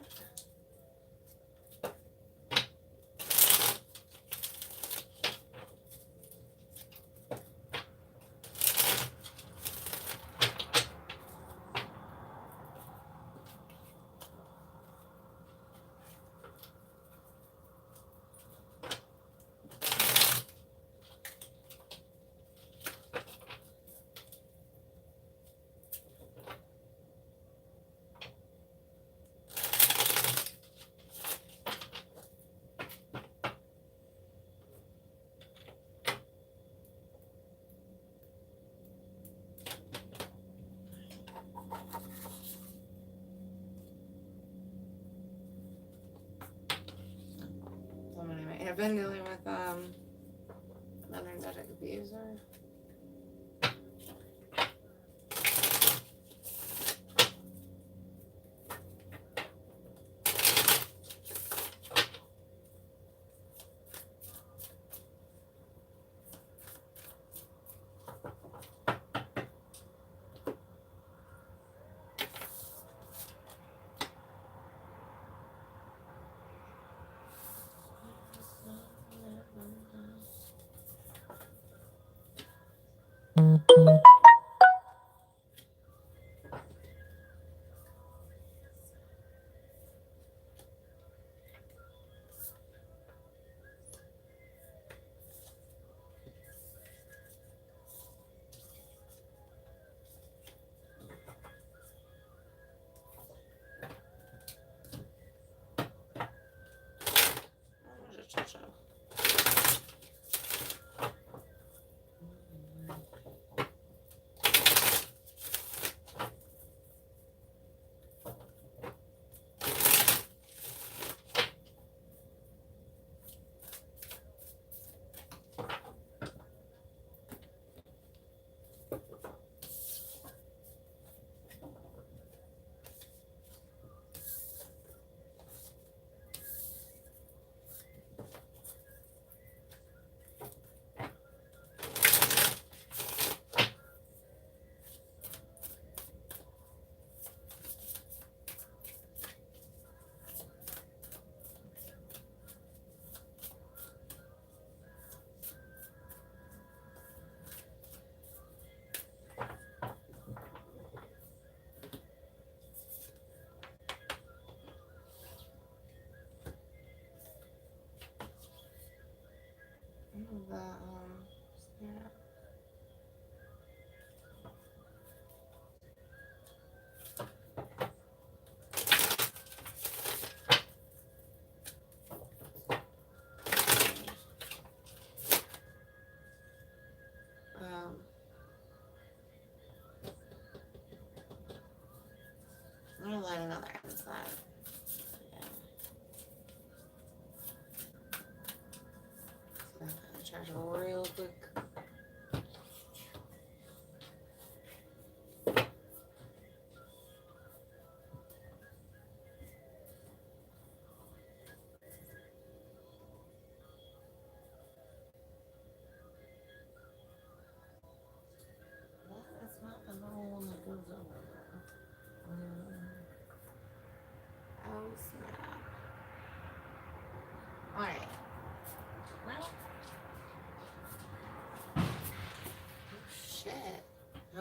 Speaker 1: Somebody might have been dealing with an energetic abuser.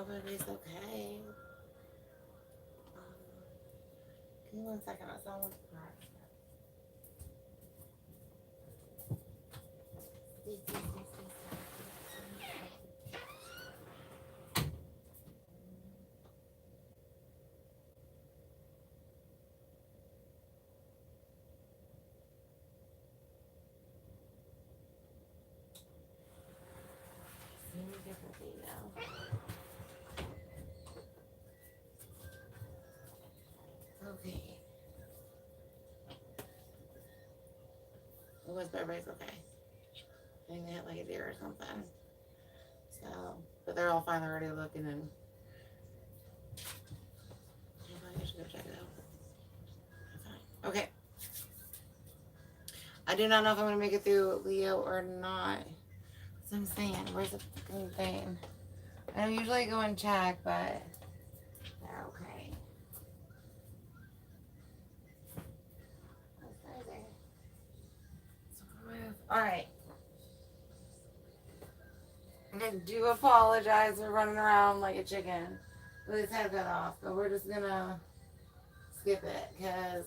Speaker 1: everybody's okay. Give me 1 second. I saw one. Differently now. Okay. It was everybody's okay. I think they hit like a deer or something. So, but they're all fine. They're already looking and I should go check it out. Okay. I do not know if I'm gonna make it through Leo or not. That's what I'm saying. Where's the fucking thing? I don't usually go and check, but they're okay. That's crazy. Alright. I do apologize for running around like a chicken with his head cut off, but we're just gonna skip it because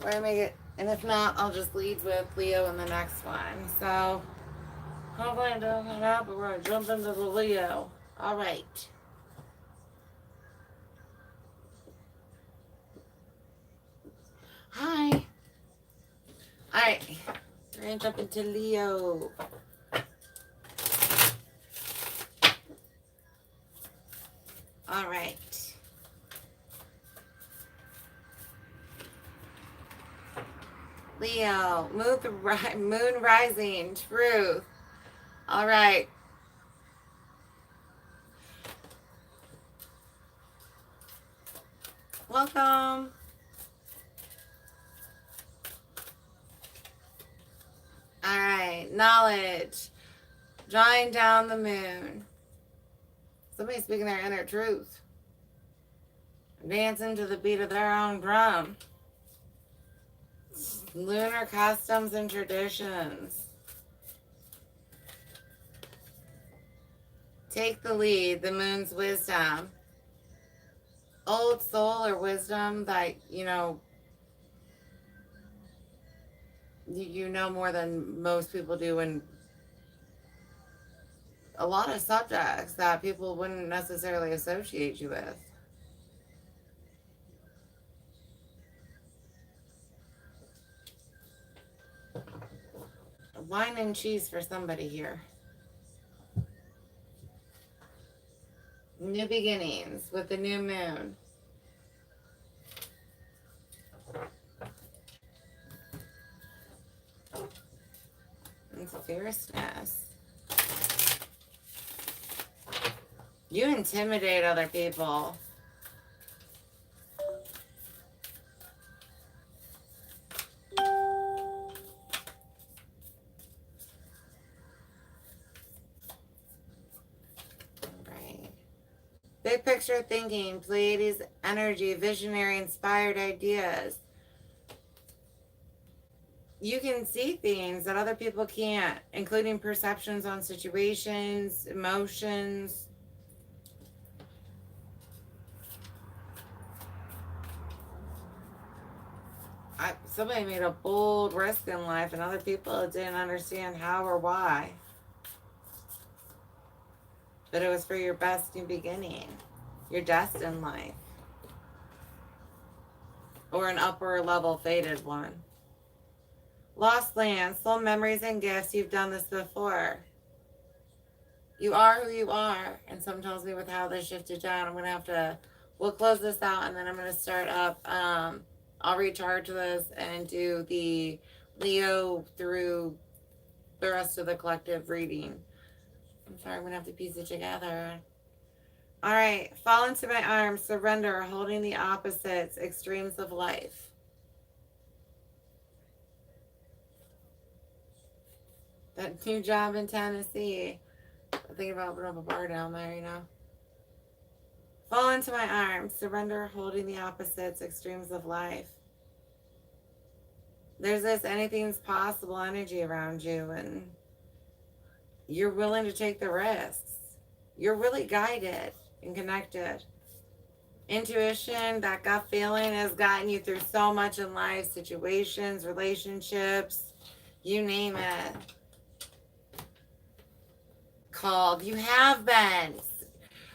Speaker 1: we're gonna make it, and if not, I'll just lead with Leo in the next one. So hopefully it doesn't happen, but we're gonna jump into the Leo. Alright. Hi. Alright. We're gonna jump into Leo. Alright. Leo, moon rising, truth. Alright. Welcome. Alright, knowledge. Drawing down the moon. Somebody's speaking their inner truth. Dancing to the beat of their own drum. Lunar customs and traditions. Take the lead, the moon's wisdom. Old soul or wisdom that, you know more than most people do, and a lot of subjects that people wouldn't necessarily associate you with. Wine and cheese for somebody here. New beginnings with the new moon. And fierceness. You intimidate other people. Right. Big picture thinking, Pleiades energy, visionary, inspired ideas. You can see things that other people can't, including perceptions on situations, emotions. Somebody made a bold risk in life and other people didn't understand how or why. But it was for your best new beginning, your destined life. Or an upper level fated one. Lost land, soul memories and gifts. You've done this before. You are who you are. And something tells me with how this shifted down, I'm going to have to, we'll close this out and then I'm going to start up. I'll recharge this and do the Leo through the rest of the collective reading. I'm sorry, I'm going to have to piece it together. All right. Fall into my arms, surrender, holding the opposites, extremes of life. That new job in Tennessee. I'm thinking about opening up a bar down there, you know. Fall into my arms, surrender, holding the opposites, extremes of life. There's this anything's possible energy around you, and you're willing to take the risks. You're really guided and connected. Intuition, that gut feeling has gotten you through so much in life, situations, relationships, you name it. Called. You have been.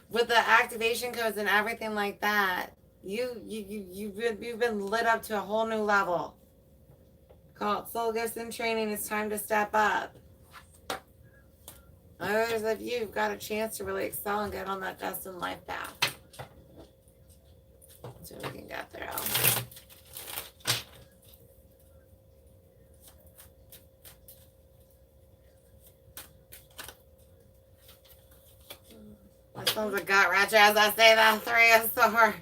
Speaker 1: With the activation codes and everything like that, you've been lit up to a whole new level. Called Soul Gifts and Training. It's time to step up. Others of you have got a chance to really excel and get on that destined life path. So we can get through. My son's a gut wrencher as I say that. 3 of Swords.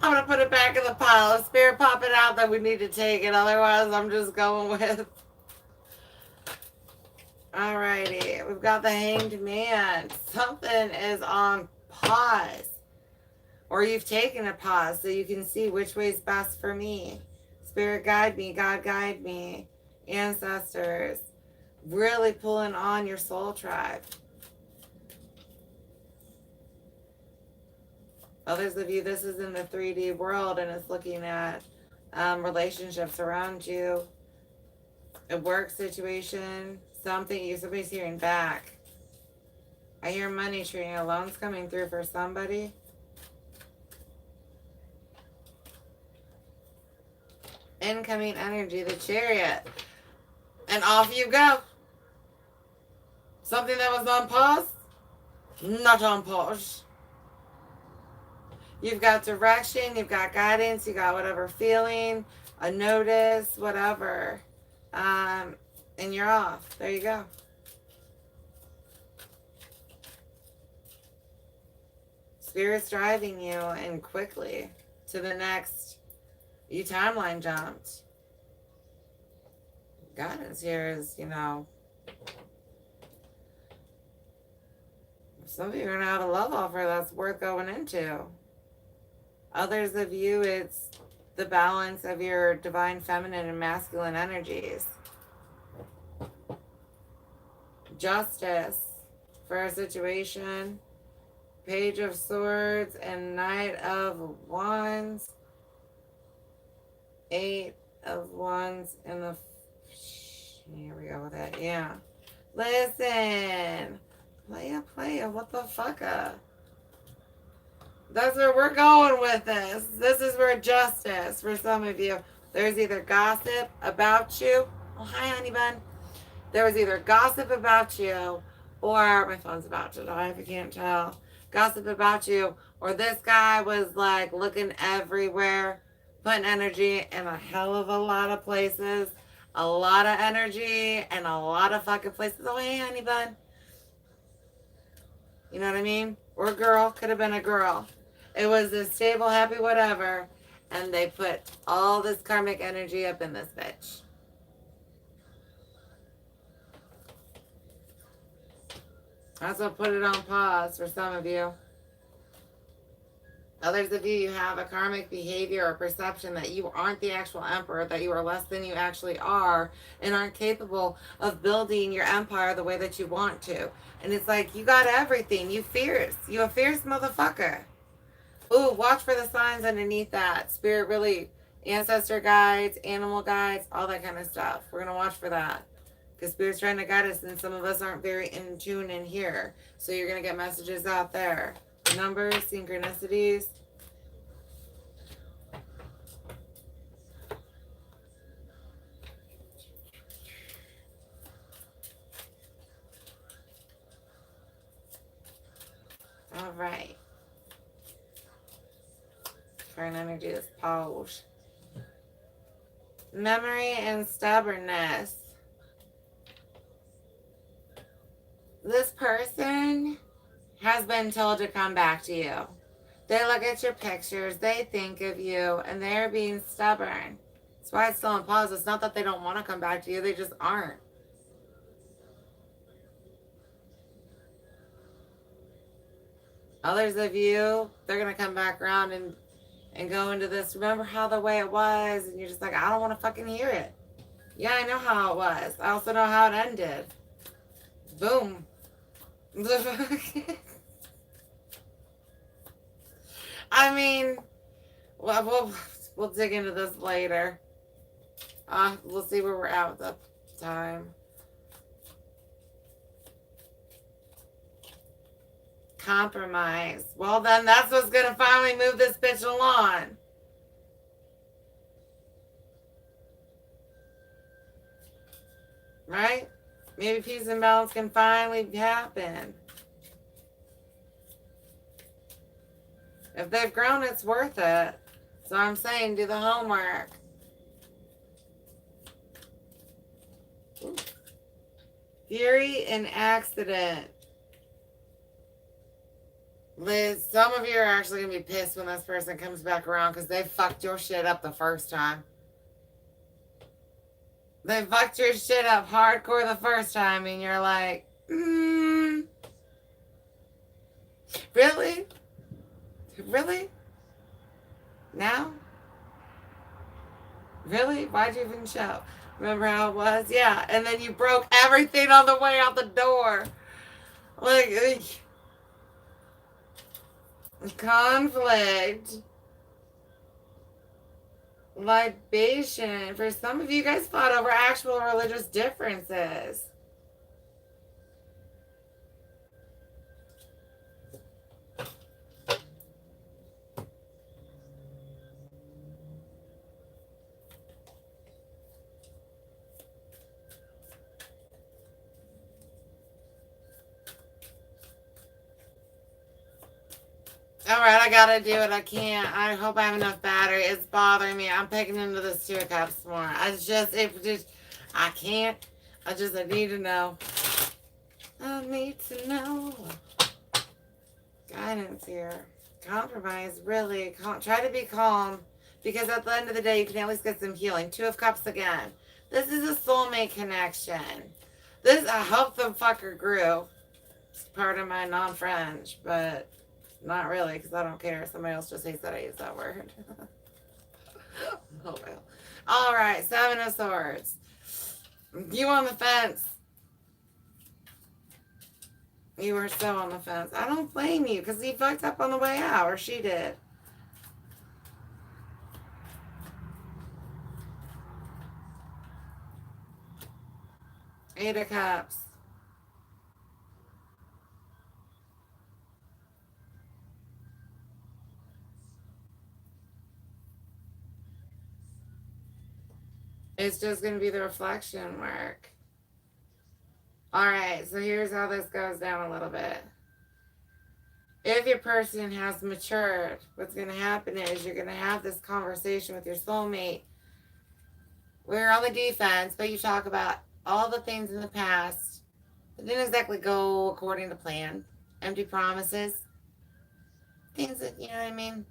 Speaker 1: I'm going to put it back in the pile. If Spirit pop it out, then we need to take it. Otherwise, I'm just going with. Alrighty. We've got the Hanged Man. Something is on pause. Or you've taken a pause so you can see which way is best for me. Spirit guide me. God guide me. Ancestors. Really pulling on your soul tribe. Others of you, this is in the 3D world and it's looking at relationships around you, a work situation, somebody's hearing back. I hear money tree, a loan's coming through for somebody. Incoming energy, the Chariot. And off you go. Something that was on pause, not on pause. You've got direction, you've got guidance, you got whatever feeling, a notice, whatever. And you're off. There you go. Spirit's driving you and quickly to the next. You timeline jumped. Guidance here is, some of you are going to have a love offer that's worth going into. Others of you, it's the balance of your divine feminine and masculine energies. Justice for a situation. Page of Swords and Knight of Wands. 8 of Wands and the... Here we go with it. Yeah. Listen. Playa. What the fuck? That's where we're going with this. This is where justice, for some of you. There's either gossip about you. Oh, hi, honey bun. There was either gossip about you or my phone's about to die if you can't tell. Gossip about you, or this guy was like looking everywhere, putting energy in a hell of a lot of places, a lot of energy and a lot of fucking places. Oh, hey, honey bun. You know what I mean? Or girl, could have been a girl. It was this stable, happy, whatever, and they put all this karmic energy up in this bitch. That's what put it on pause for some of you. Others of you, you have a karmic behavior or perception that you aren't the actual emperor, that you are less than you actually are, and aren't capable of building your empire the way that you want to. And it's like, you got everything. You fierce. You a fierce motherfucker. Ooh, watch for the signs underneath that. Spirit really, ancestor guides, animal guides, all that kind of stuff. We're going to watch for that. Because Spirit's trying to guide us, and some of us aren't very in tune in here. So you're going to get messages out there. Numbers, synchronicities. All right. Current energy is pause. Memory and stubbornness. This person has been told to come back to you. They look at your pictures, they think of you, and they're being stubborn. That's why it's still on pause. It's not that they don't want to come back to you, they just aren't. Others of you, they're going to come back around and go into this, remember how the way it was, and you're just like, I don't want to fucking hear it. Yeah, I know how it was. I also know how it ended. Boom. I mean, well, we'll dig into this later. We'll see where we're at with the time. Compromise. Well, then that's what's going to finally move this bitch along. Right? Maybe peace and balance can finally happen. If they've grown, it's worth it. So I'm saying do the homework. Ooh. Fury and accident. Liz, some of you are actually going to be pissed when this person comes back around because they fucked your shit up the first time. They fucked your shit up hardcore the first time and you're like, really? Really? Now? Really? Why'd you even show? Remember how it was? Yeah. And then you broke everything on the way out the door. Like, conflict. Libation. For some of you guys fought over actual religious differences. All right, I gotta do it. I can't. I hope I have enough battery. It's bothering me. I'm picking into this 2 of Cups more. I can't. I need to know. I need to know. Guidance here. Compromise, really. Try to be calm. Because at the end of the day, you can at least get some healing. 2 of Cups again. This is a soulmate connection. I hope the fucker grew. It's part of my non-French, but not really, because I don't care. Somebody else just hates that I use that word. Oh, well. All right, 7 of Swords. You on the fence. You were so on the fence. I don't blame you, because he fucked up on the way out, or she did. Eight of Cups. It's just going to be the reflection work. All right, so here's how this goes down a little bit. If your person has matured, what's going to happen is you're going to have this conversation with your soulmate. We're on the defense, but you talk about all the things in the past that didn't exactly go according to plan. Empty promises. Things that, you know what I mean?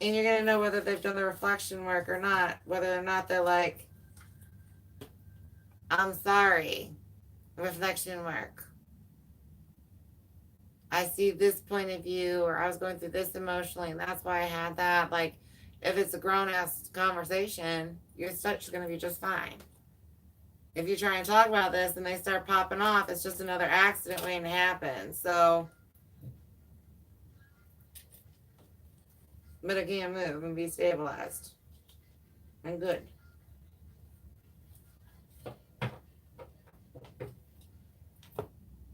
Speaker 1: And you're going to know whether they've done the reflection work or not. Whether or not they're like, I'm sorry. Reflection work. I see this point of view, or I was going through this emotionally, and that's why I had that. Like, if it's a grown-ass conversation, you're just going to be just fine. If you try and talk about this and they start popping off, it's just another accident waiting to happen. So, but again, move and be stabilized. And good.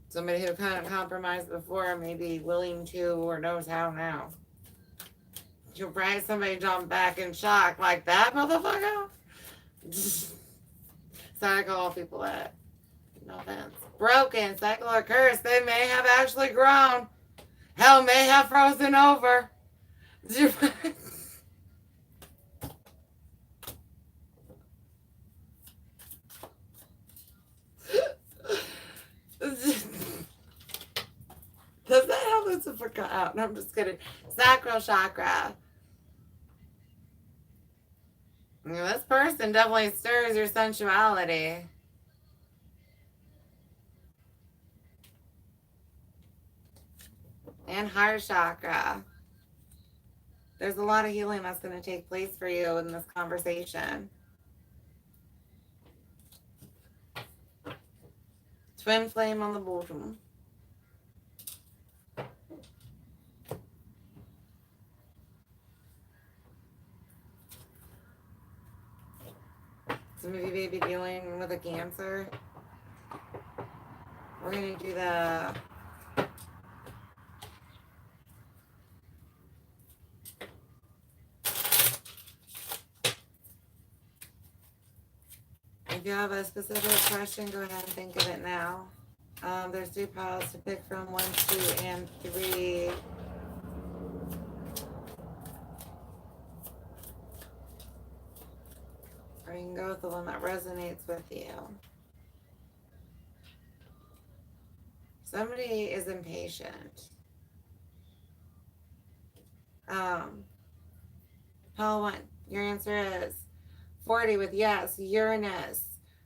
Speaker 1: Somebody who kind of compromised before may be willing to or knows how now. You'll probably somebody jump back in shock like that, motherfucker. Sorry to call people that. No offense. Broken, cycle, or curse. They may have actually grown. Hell may have frozen over. Does that help Lucifer cut out? No, I'm just kidding. Sacral chakra. This person definitely stirs your sensuality. And heart chakra. There's a lot of healing that's going to take place for you in this conversation. Twin flame on the bottom. Some of you may be dealing with a Cancer. We're going to do the if you have a specific question, go ahead and think of it now. There's 3 piles to pick from, 1, 2, and 3. Or you can go with the one that resonates with you. Somebody is impatient. Pile 1, your answer is 40 with yes, Uranus.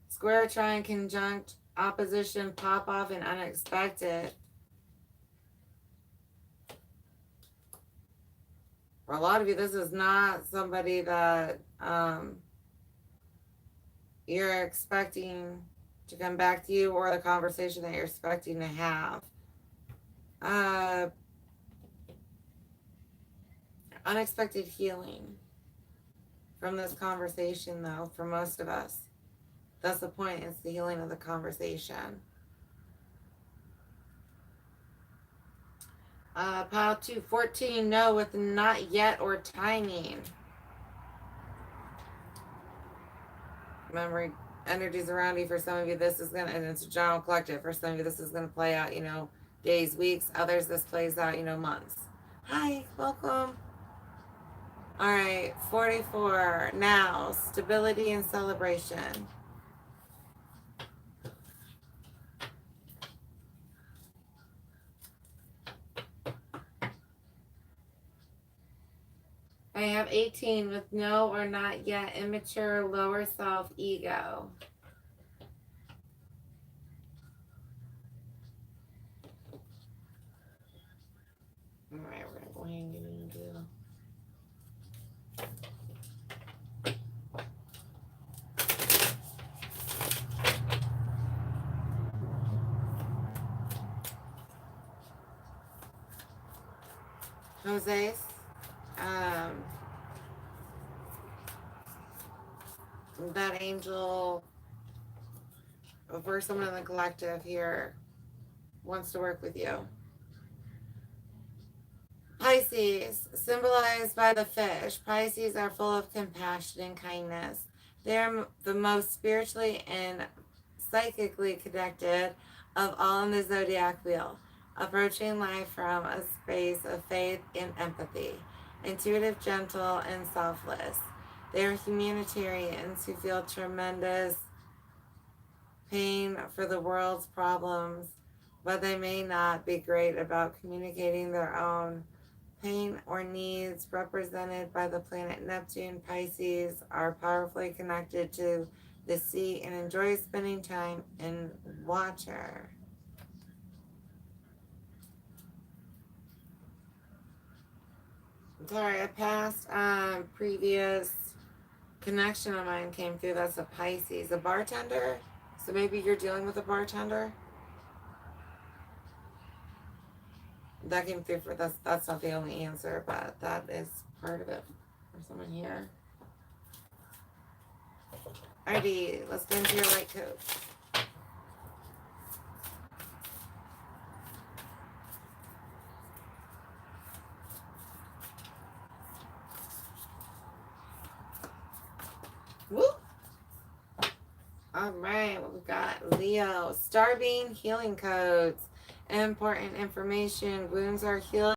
Speaker 1: Square, trine, conjunct, opposition, pop off, and unexpected. For a lot of you, this is not somebody that you're expecting to come back to you, or the conversation that you're expecting to have. Unexpected healing from this conversation, though, for most of us. That's the point. It's the healing of the conversation. Pile 2, 14, no, with not yet or timing. Remember, energies around you. For some of you, this is going to, and it's a general collective. For some of you, this is going to play out, days, weeks. Others, this plays out, months. Hi, welcome. All right, 44. Now, stability and celebration. I have 18 with no or not yet, immature, lower self, ego. All right, we're going to go ahead and get into Jose's. That angel, or someone in the collective here, wants to work with you. Pisces, symbolized by the fish. Pisces are full of compassion and kindness. They're the most spiritually and psychically connected of all in the zodiac wheel, approaching life from a space of faith and empathy. Intuitive, gentle, and selfless. They are humanitarians who feel tremendous pain for the world's problems, but they may not be great about communicating their own pain or needs. Represented by the planet Neptune, Pisces are powerfully connected to the sea and enjoy spending time in water. Sorry, a past previous connection of mine came through. That's a Pisces, a bartender. So maybe you're dealing with a bartender. That came through for that's not the only answer, but that is part of it for someone here. Alrighty, let's go into your light coat. Woo! All right, what we got? Leo, Starbeam healing codes. Important information. Wounds are healed.